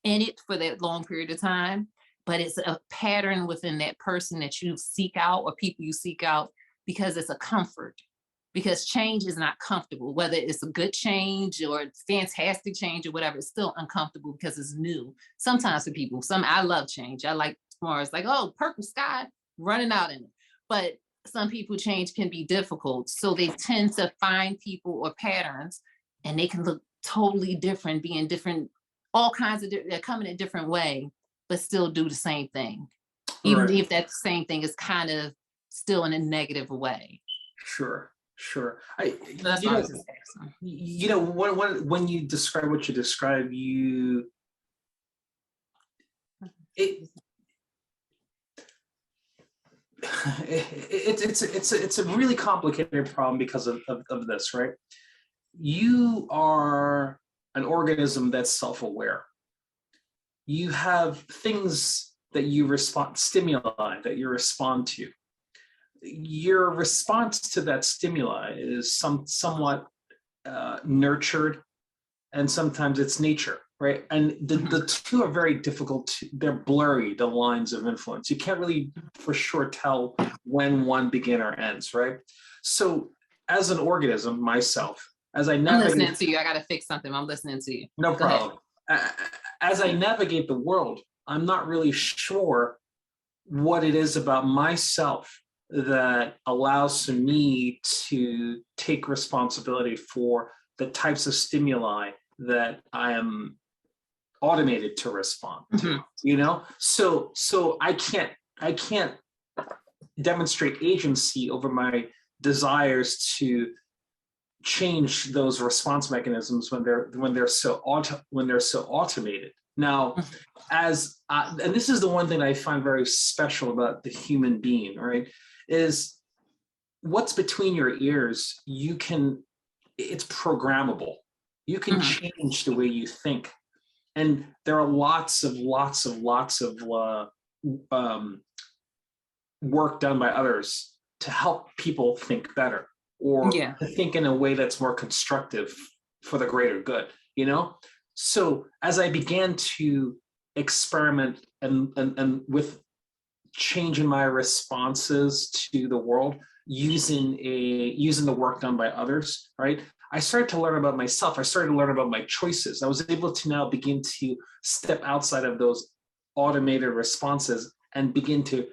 it for that long period of time, but it's a pattern within that person that you seek out or people you seek out because it's a comfort. Because change is not comfortable, whether it's a good change or fantastic change or whatever, it's still uncomfortable because it's new. Sometimes for people, I love change. I like as far as like, oh, purple sky, running out in it. But some people change can be difficult. So they tend to find people or patterns and they can look totally different, being different, all kinds of, they're coming a different way, but still do the same thing. Even Right. if that same thing is kind of still in a negative way. Sure. That's all I was just asking. When you describe what you describe, it's a really complicated problem because of this, right? You are an organism that's self-aware. You have things that you stimuli that you respond to. Your response to that stimuli is somewhat nurtured, and sometimes it's nature, right? And the two are very difficult. They're blurry, the lines of influence. You can't really for sure tell when one begins or ends, right? So as an organism, myself, as I navigate— I'm listening to you. I got to fix something. I'm listening to you. No problem. As I navigate the world, I'm not really sure what it is about myself that allows me to take responsibility for the types of stimuli that I am automated to respond to, So I can't demonstrate agency over my desires to change those response mechanisms when they're so automated. Now, and this is the one thing I find very special about the human being, right? Is what's between your ears, it's programmable. You can change the way you think. And there are lots of work done by others to help people think better, or to think in a way that's more constructive for the greater good, So as I began to experiment and with change in my responses to the world using the work done by others, right? I started to learn about myself. I started to learn about my choices. I was able to now begin to step outside of those automated responses and begin to,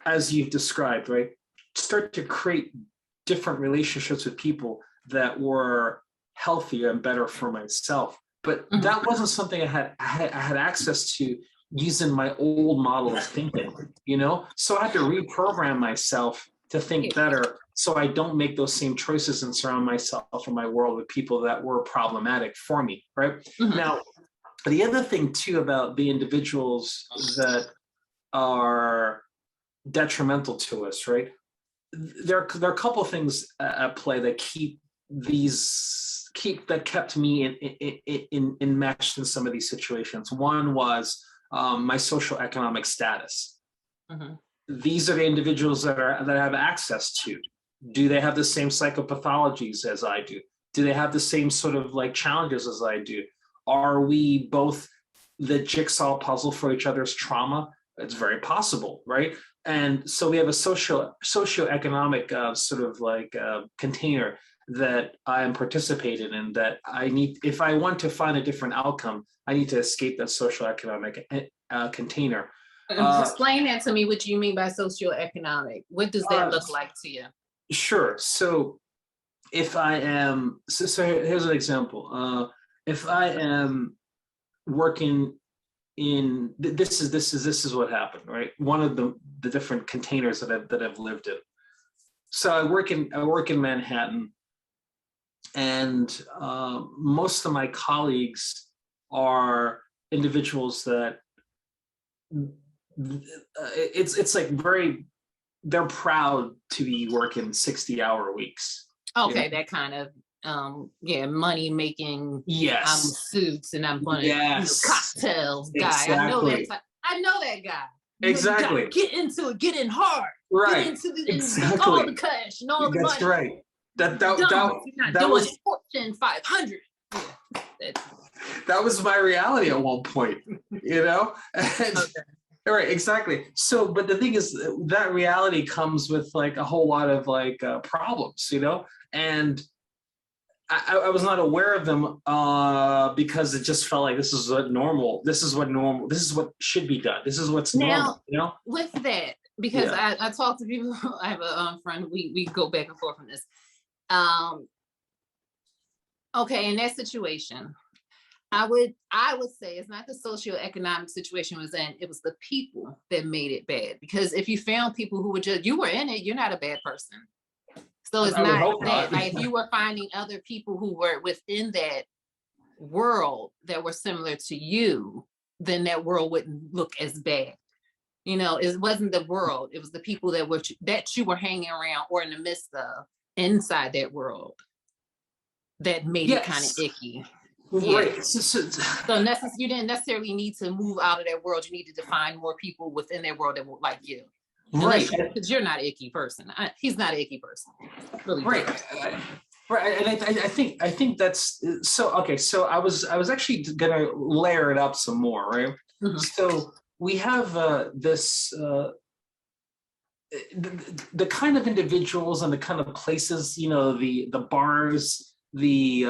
as you've described, right, start to create different relationships with people that were healthier and better for myself. But that wasn't something I had access to using my old model of thinking, So I had to reprogram myself to think better, so I don't make those same choices and surround myself in my world with people that were problematic for me, right? Now, the other thing too about the individuals that are detrimental to us, right? There are a couple of things at play that kept me enmeshed in some of these situations. One was my social economic status. These are the individuals that I have access to. Do they have the same psychopathologies as I do? Do they have the same sort of like challenges as I do? Are we both the jigsaw puzzle for each other's trauma? It's very possible, right? And so we have a socioeconomic sort of like container that I am participating in, that I need, if I want to find a different outcome, I need to escape that socioeconomic container. Explain that to me, what you mean by socioeconomic. What does that look like to you? Sure. So if I am, so here's an example. If I am working in, this is what happened, right? One of the different containers that I've lived in. So I work in Manhattan, and most of my colleagues are individuals that it's like they're proud to be working 60-hour weeks. Okay, that kind of money making. Yes. Suits and I'm going to cocktails guy. Exactly. I know that guy. Exactly. Get into it. Get in hard. Right. Get into the exactly. All the cash and all the money. That's right. That you're not doing was Fortune 500. Yeah. That was my reality at one point, you know? And, right, exactly. So, but the thing is, that reality comes with like a whole lot of like problems, you know? And I was not aware of them because it just felt like this is what normal, this is what should be done. This is what's normal, you know? With that, because I talk to people, I have a friend, we go back and forth on this. Okay, in that situation, I would say it's not the socioeconomic situation it was in, it was the people that made it bad. Because if you found people who were just, you were in it, you're not a bad person. So it's not that. Like if you were finding other people who were within that world that were similar to you, then that world wouldn't look as bad. You know, it wasn't the world, it was the people that you were hanging around or in the midst of inside that world that made it kind of icky. Right. So you didn't necessarily need to move out of that world. You needed to find more people within that world that were like you. Right. Because you're not an icky person. He's not an icky person. Really. Right. Right. And I think that's so. Okay. So I was actually gonna layer it up some more. Right. Mm-hmm. So we have this the kind of individuals and the kind of places, you know, the bars, the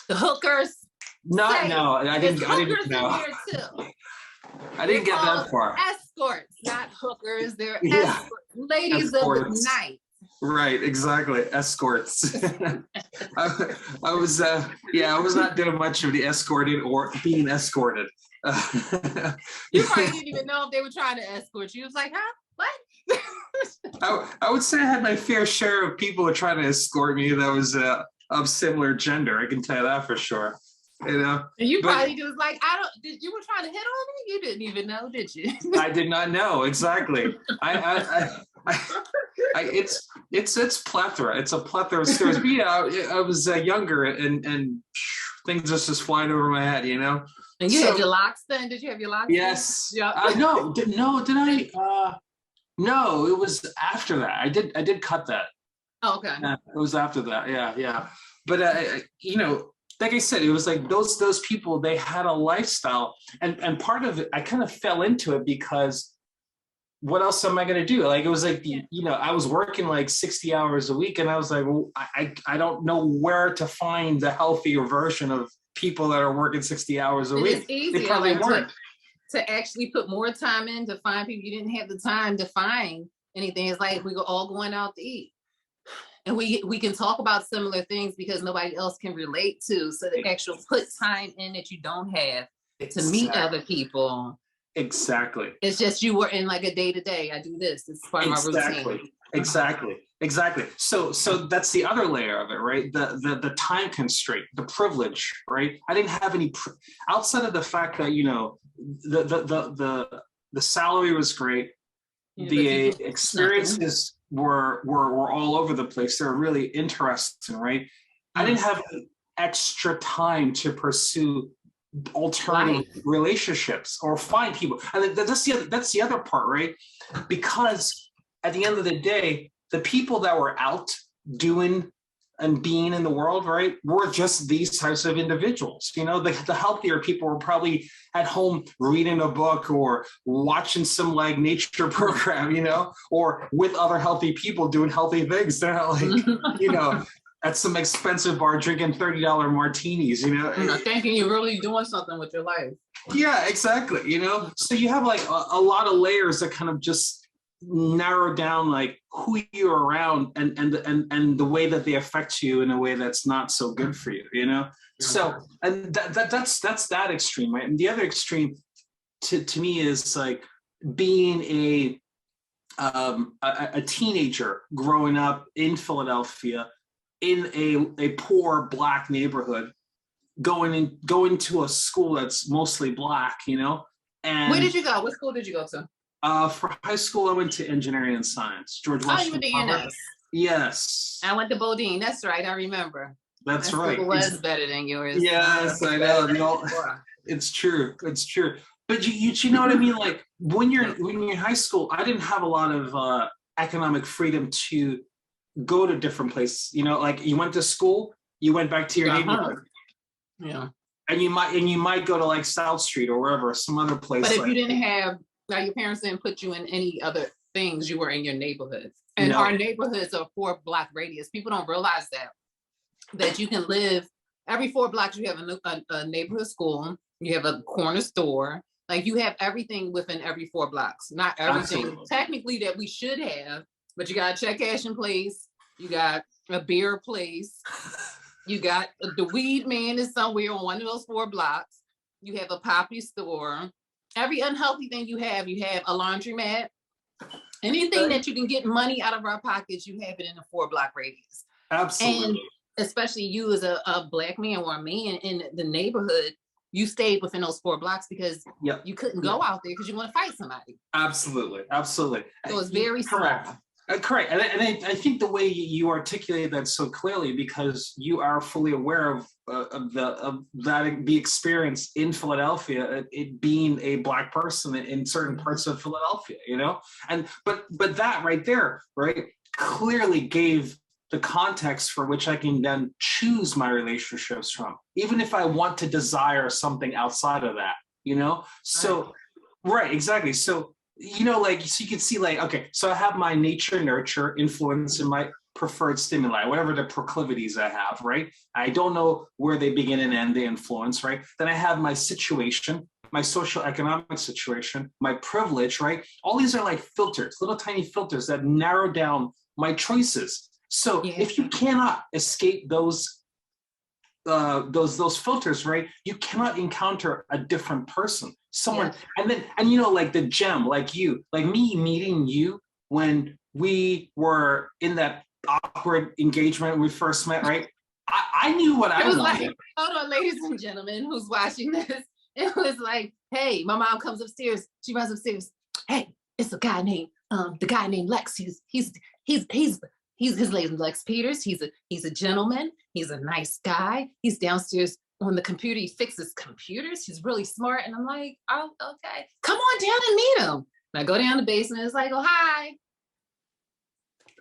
hookers. No, I didn't know. I didn't get that far. Escorts, not hookers. They're escorts, ladies of the night. Right, exactly. Escorts. I was not doing much of the escorting or being escorted. You probably didn't even know if they were trying to escort you. It was like, huh? What? I would say I had my fair share of people who trying to escort me that was of similar gender. I can tell you that for sure. You know, and you probably just like, you were trying to hit on me? You didn't even know, did you? I did not know, exactly. It's plethora. It's a plethora of stories. But yeah, I was younger and things just flying over my head, you know. And you had your locks then? Did you have your locks? Yes. Yeah. No, did I? No, it was after that. I did cut that. Oh, okay. It was after that. Yeah. But you know, like I said, it was like those people, they had a lifestyle, and part of it, I kind of fell into it because what else am I going to do? Like, it was like, you know, I was working like 60 hours a week, and I was like, well, I don't know where to find the healthier version of people that are working 60 hours a week. It's easier, they probably weren't. To actually put more time in to find people. You didn't have the time to find anything. It's like we were all going out to eat. And we can talk about similar things because nobody else can relate to. So the actual put time in that you don't have to meet other people. Exactly. It's just you were in like a day-to-day. I do this. It's part of my routine. Exactly. So that's the other layer of it, right? The time constraint, the privilege, right? I didn't have any outside of the fact that, you know, the salary was great. The experiences were all over the place. They're really interesting, right? I didn't have extra time to pursue alternative relationships or find people. And that's the other part, right? Because at the end of the day, the people that were out doing and being in the world, right, were just these types of individuals. You know, the healthier people were probably at home reading a book or watching some like nature program, you know, or with other healthy people doing healthy things. They're not like, you know, at some expensive bar drinking $30 martinis, you know. Thinking you're really doing something with your life. Yeah, exactly. You know, so you have like a lot of layers that kind of just narrow down like who you're around and the way that they affect you in a way that's not so good for you, you know. So and that's that extreme, right? And the other extreme to me is like being a teenager growing up in Philadelphia in a poor Black neighborhood, going to a school that's mostly Black, you know. And where did you go? What school did you go to? For high school, I went to engineering and science. George Washington. You went to ENS. Yes. I went to Bodine. That's right. I remember. That's right. It was better than yours. Yes, I know. It's true. It's true. But you know what I mean? Like when you're in high school, I didn't have a lot of economic freedom to go to different places. You know, like you went to school, you went back to your neighborhood. Yeah. And you might go to like South Street or wherever, some other place. But if like, you didn't have, like your parents didn't put you in any other things, you were in your neighborhood. And No. our neighborhoods are 4-block radius. People don't realize that you can live every 4 blocks. You have a neighborhood school. You have a corner store. Like you have everything within every 4 blocks. Not everything Absolutely. technically that we should have, but you got a check cashing place. You got a beer place. You got the weed man is somewhere on one of those 4 blocks. You have a poppy store. Every unhealthy thing you have a laundromat. Anything that you can get money out of our pockets, you have it in a 4-block radius. Absolutely. And especially you as a Black man or a man in the neighborhood, you stayed within those 4 blocks because you couldn't go out there because you want to fight somebody. Absolutely. Absolutely. So it's very correct. small. Correct. And I think the way you articulated that so clearly, because you are fully aware of the experience in Philadelphia, it being a Black person in certain parts of Philadelphia, you know, and but that right there, right, clearly gave the context for which I can then choose my relationships from, even if I want to desire something outside of that, you know. So right, exactly. So you know, like, so you can see, like, okay, so I have my nature nurture influence and my preferred stimuli, whatever the proclivities I have, right? I don't know where they begin and end the influence, right? Then I have my situation, my social economic situation, my privilege, right? All these are like filters, little tiny filters that narrow down my choices. So if you cannot escape those filters, right, you cannot encounter a different person, someone. And you know, like the gem, like you, like me meeting you when we were in that awkward engagement when we first met, right? I knew what I was wanted. like, hold on, ladies and gentlemen who's watching this, it was like, hey, my mom comes upstairs, she runs upstairs, hey, it's a guy named Lex. He's his name is Lex Peters. He's a gentleman. He's a nice guy. He's downstairs on the computer. He fixes computers. He's really smart. And I'm like, oh, okay. Come on down and meet him. And I go down the basement. It's like, oh, hi.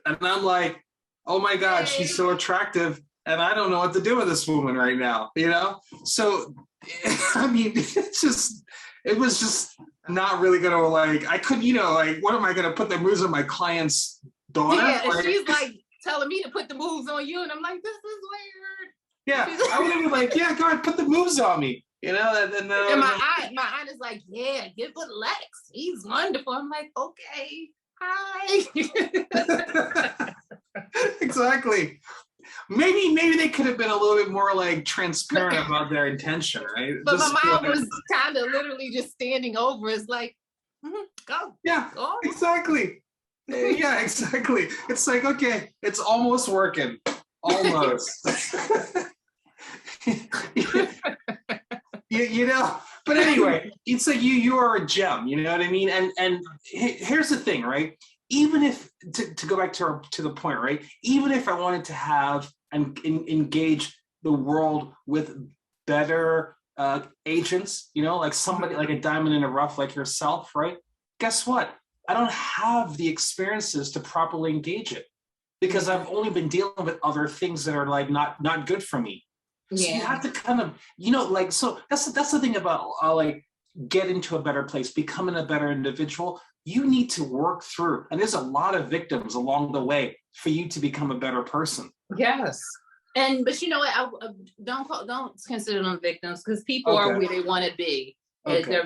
And I'm like, oh my God, she's so attractive. And I don't know what to do with this woman right now, you know? So, I mean, it was just not really gonna, like, I couldn't, you know, like, what am I gonna put the moves on my client's daughter? Yeah, and she's like telling me to put the moves on you, and I'm like, this is weird. Yeah, I would have been like, yeah, go ahead, put the moves on me, you know. And my aunt is like, yeah, get with Lex. He's wonderful. I'm like, okay, hi. Exactly. Maybe they could have been a little bit more like transparent about their intention, right? But my mom was kind of literally just standing over. It's like, go. Yeah, go. Exactly. Yeah, exactly. It's like, okay, it's almost working. Almost. you know, but anyway, it's like you are a gem, you know what I mean? And here's the thing, right? Even if, to go back to the point, right? Even if I wanted to have and engage the world with better agents, you know, like somebody like a diamond in the rough like yourself, right? Guess what? I don't have the experiences to properly engage it because I've only been dealing with other things that are like not good for me. So you have to kind of, you know, like, so that's the thing about like get into a better place, becoming a better individual. You need to work through, and there's a lot of victims along the way for you to become a better person. Yes. But you know what? I don't consider them victims because people are where they want to be.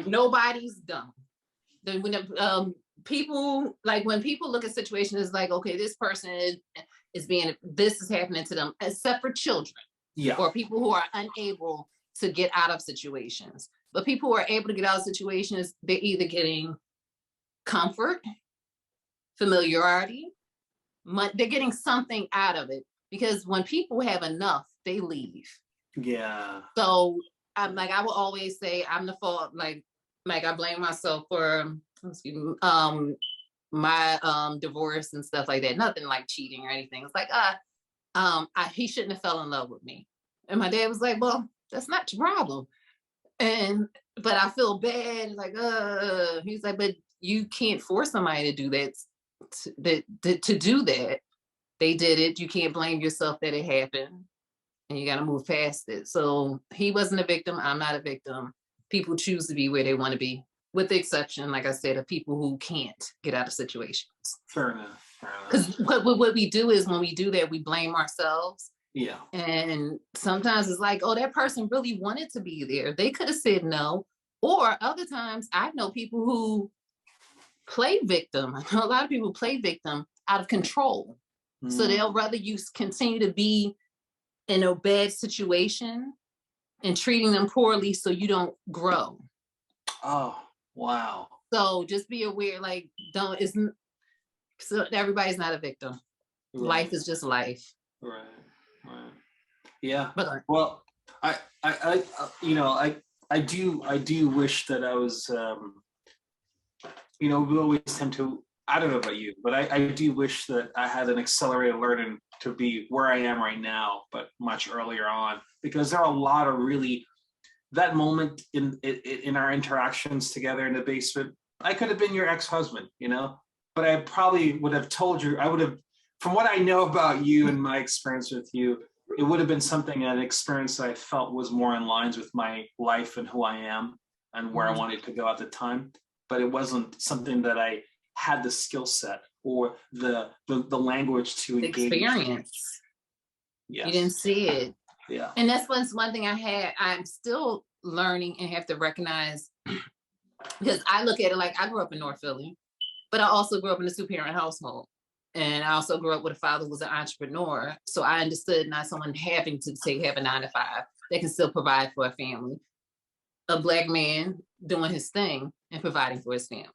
Nobody's dumb. When people look at situations, it's like, okay, this person this is happening to them, except for children, or people who are unable to get out of situations. But people who are able to get out of situations, they're either getting comfort, familiarity, they're getting something out of it, because when people have enough, they leave. Yeah. So I'm like, I will always say I'm the fault. Like I blame myself for my divorce and stuff like that. Nothing like cheating or anything. It's like he shouldn't have fell in love with me. And my dad was like, well, that's not your problem. But I feel bad. Like, he's like, but you can't force somebody to do that. To do that, they did it. You can't blame yourself that it happened. and you got to move past it. So he wasn't a victim. I'm not a victim. People choose to be where they want to be, with the exception, like I said, of people who can't get out of situations. Fair enough. Because what we do is when we do that, we blame ourselves. Yeah. And sometimes it's like, oh, that person really wanted to be there. They could have said no. Or other times, I know people who play victim. I know a lot of people play victim out of control. So they'll rather you continue to be in a bad situation and treating them poorly so you don't grow. Oh, wow. So just be aware, like, so everybody's not a victim. Right. Life is just life. Right. Yeah. But, well, I do wish that I was, we always tend to, I don't know about you, but I do wish that I had an accelerated learning to be where I am right now, but much earlier on, because there are a lot of really, that moment in our interactions together in the basement, I could have been your ex-husband, but I probably would have told you, from what I know about you and my experience with you, it would have been an experience that I felt was more in lines with my life and who I am and where I wanted to go at the time. But it wasn't something that I had the skill set or the language to engage. Experience. Yes. You didn't see it. Yeah. And that's one thing I'm still learning and have to recognize, because I look at it like I grew up in North Philly, but I also grew up in a two-parent household. And I also grew up with a father who was an entrepreneur. So I understood not someone having to have a 9-to-5 that can still provide for a family. A Black man doing his thing and providing for his family.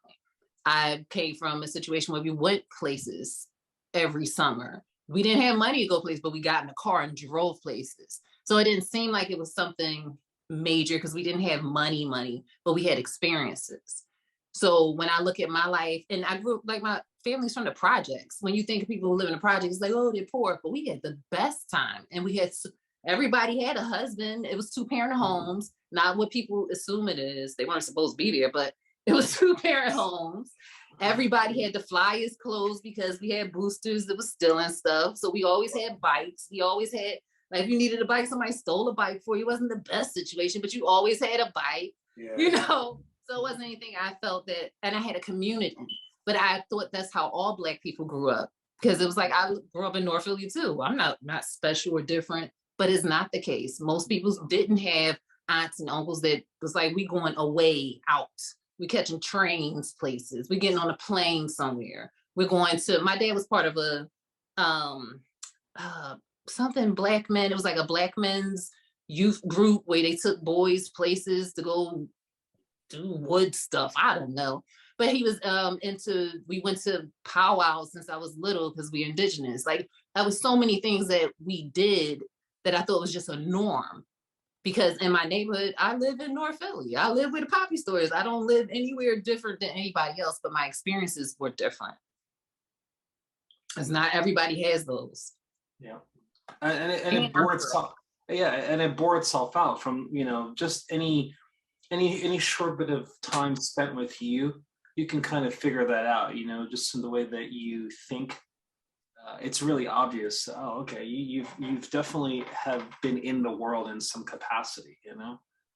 I came from a situation where we went places every summer. We didn't have money to go places, but we got in a car and drove places. So it didn't seem like it was something major because we didn't have money, but we had experiences. So when I look at my life, and I grew up, like, my family's from the projects. When you think of people who live in the projects, it's like, oh, they're poor, but we had the best time. And everybody had a husband. It was 2-parent homes, not what people assume it is. They weren't supposed to be there, but it was 2-parent homes. Everybody had the flyest clothes because we had boosters that was stealing stuff. So we always had bikes. We always had, like, if you needed a bike, somebody stole a bike for you. It wasn't the best situation, but you always had a bike, So it wasn't anything I felt that, and I had a community, but I thought that's how all Black people grew up. Because it was like, I grew up in North Philly too. I'm not special or different, but it's not the case. Most people didn't have aunts and uncles that was like, we going away out. We catching trains places. We getting on a plane somewhere. We're going to, my dad was part of a, something Black men. It was like a Black men's youth group where they took boys places to go do wood stuff. I don't know. But he was we went to powwows since I was little because we're indigenous. Like, there was so many things that we did that I thought was just a norm. Because in my neighborhood, I live in North Philly. I live where the poppy store is. I don't live anywhere different than anybody else, but my experiences were different. Because not everybody has those. Yeah. And it bore itself. Yeah, and it bore itself out from, just any short bit of time spent with you can kind of figure that out, just in the way that you think. It's really obvious. Oh, okay. You've definitely have been in the world in some capacity,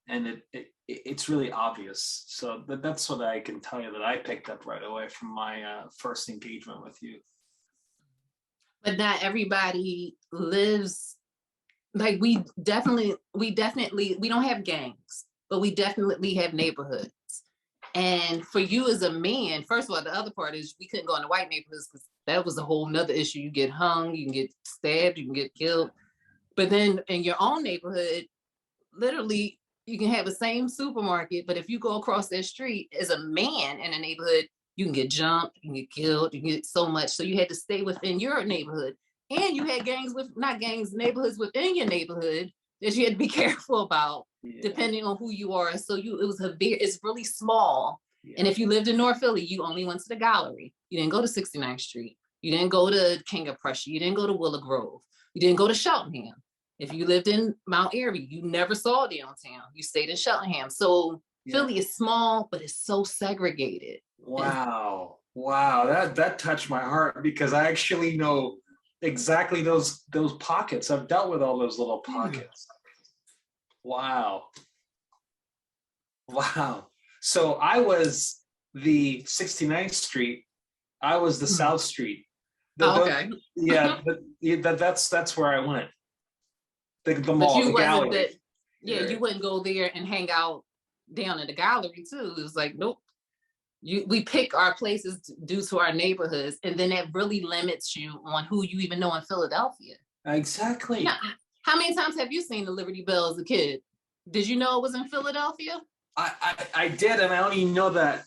and it's really obvious. So that's what I can tell you that I picked up right away from my first engagement with you. But not everybody lives like we definitely we don't have gangs, but we definitely have neighborhoods. And for you as a man, first of all, the other part is we couldn't go in the white neighborhoods because that was a whole nother issue. You get hung, you can get stabbed, you can get killed. But then in your own neighborhood, literally, you can have the same supermarket, but if you go across that street as a man in a neighborhood, you can get jumped, you can get killed, you can get so much. So you had to stay within your neighborhood. And you had neighborhoods within your neighborhood that you had to be careful about, depending on who you are. So it's really small. Yeah. And if you lived in North Philly, you only went to the Gallery. You didn't go to 69th Street. You didn't go to King of Prussia. You didn't go to Willow Grove. You didn't go to Cheltenham. If you lived in Mount Airy, you never saw downtown. You stayed in Cheltenham. So Philly is small, but it's so segregated. Wow. That touched my heart because I actually know exactly those pockets. I've dealt with all those little pockets. Wow. Wow. So I was the 69th Street. I was the South Street. Okay. That's where I went. The But mall, you the wasn't gallery. you wouldn't go there and hang out down in the gallery too. It was like, nope. We pick our places due to our neighborhoods, and then that really limits you on who you even know in Philadelphia. Exactly. Now, how many times have you seen the Liberty Bell as a kid? Did you know it was in Philadelphia? I did, and I only know that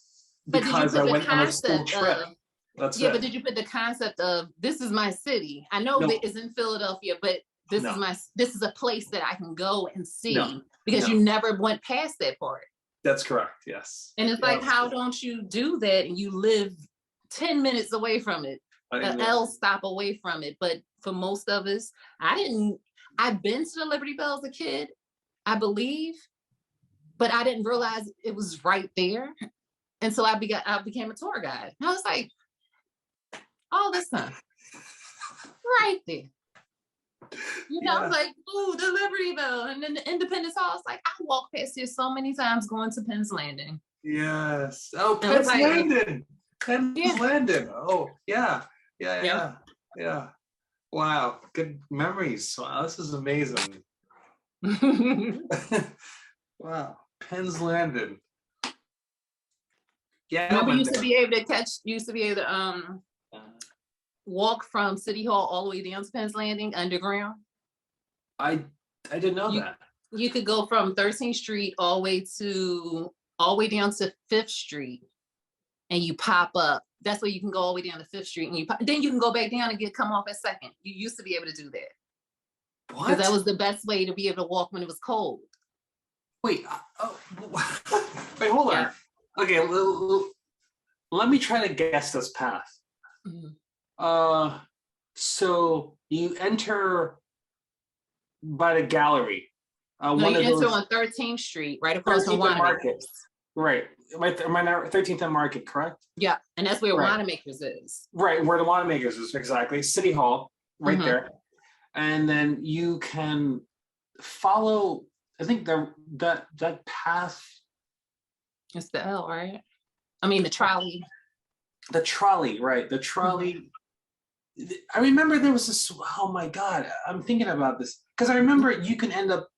because I went on a school trip. But did you put the concept of this is my city? I know that it's in Philadelphia, but this is a place that I can go and see because you never went past that part. That's correct. Yes. And it's like, how don't you do that? And you live 10 minutes away from it, an L stop away from it. But for most of us, I've been to the Liberty Bell as a kid, I believe, but I didn't realize it was right there. And so I became a tour guide. And I was like, all this stuff right there. You know, I was like, ooh, the Liberty Bell, and then the Independence Hall. I was like, I walked past here so many times going to Penn's Landing. Yes. Oh, Penn's Landing. Penn's Landing. Oh, yeah. Wow. Good memories. Wow, this is amazing. Wow. Penn's Landing. Yeah. Remember, you used to be able to walk from City Hall all the way down to Penn's Landing underground. I didn't know that. You could go from 13th Street all the way down to 5th Street, and you pop up. That's where you can go all the way down to 5th Street, and then you can go back down and come off at 2nd. You used to be able to do that. What? Because that was the best way to be able to walk when it was cold. Wait, wait, hold on. Okay, let me try to guess this path. So you enter by the gallery. You enter on 13th Street, right across from Market. Right. Am I now 13th and Market, correct? Yeah, and that's where Wanamaker's is. Right, where the Wanamaker's is, exactly. City Hall, right there. And then you can follow, I think that path. It's the L, right? I mean, the trolley. The trolley, right. The trolley. I remember there was this, oh my God, I'm thinking about this. Because I remember you can end up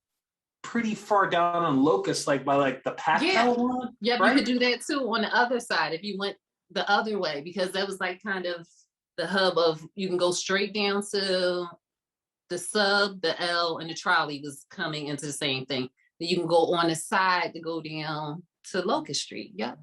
pretty far down on Locust, like by like the Pac-Tel one. Yeah, right? You could do that too on the other side if you went the other way, because that was like kind of the hub of, you can go straight down to the sub, the L, and the trolley was coming into the same thing. Then you can go on the side to go down to Locust Street. Yeah.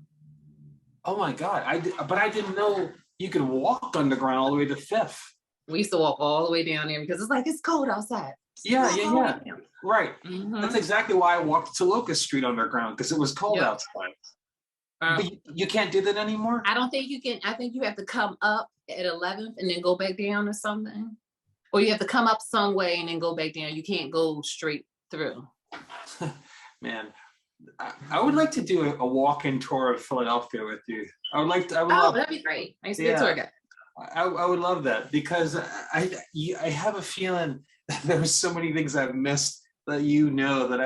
Oh my God, but I didn't know you could walk underground all the way to 5th. We used to walk all the way down there because it's like, it's cold outside. Yeah. Right. That's exactly why I walked to Locust Street underground, because it was cold outside. But you can't do that anymore? I don't think you can. I think you have to come up at 11th and then go back down or something. Or you have to come up some way and then go back down. You can't go straight through. Man, I would like to do a walk-in tour of Philadelphia with you. That'd be great. I used to be a tour guide. I would love that, because I have a feeling that there's so many things I've missed that that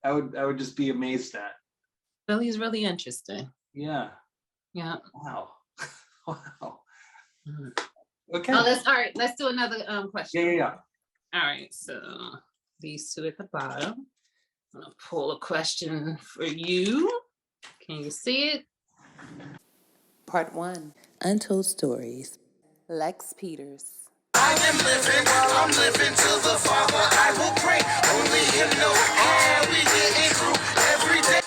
I would just be amazed at. Philly's really interesting. Yeah. Yeah. Wow. Wow. Okay. All right. Let's do another question. Yeah. All right. So these two at the bottom. I'm gonna pull a question for you. Can you see it? Part 1, Untold Stories. Lex Peters. I am living while I'm living to the Father I will pray. Only Him knows how we getting through every day.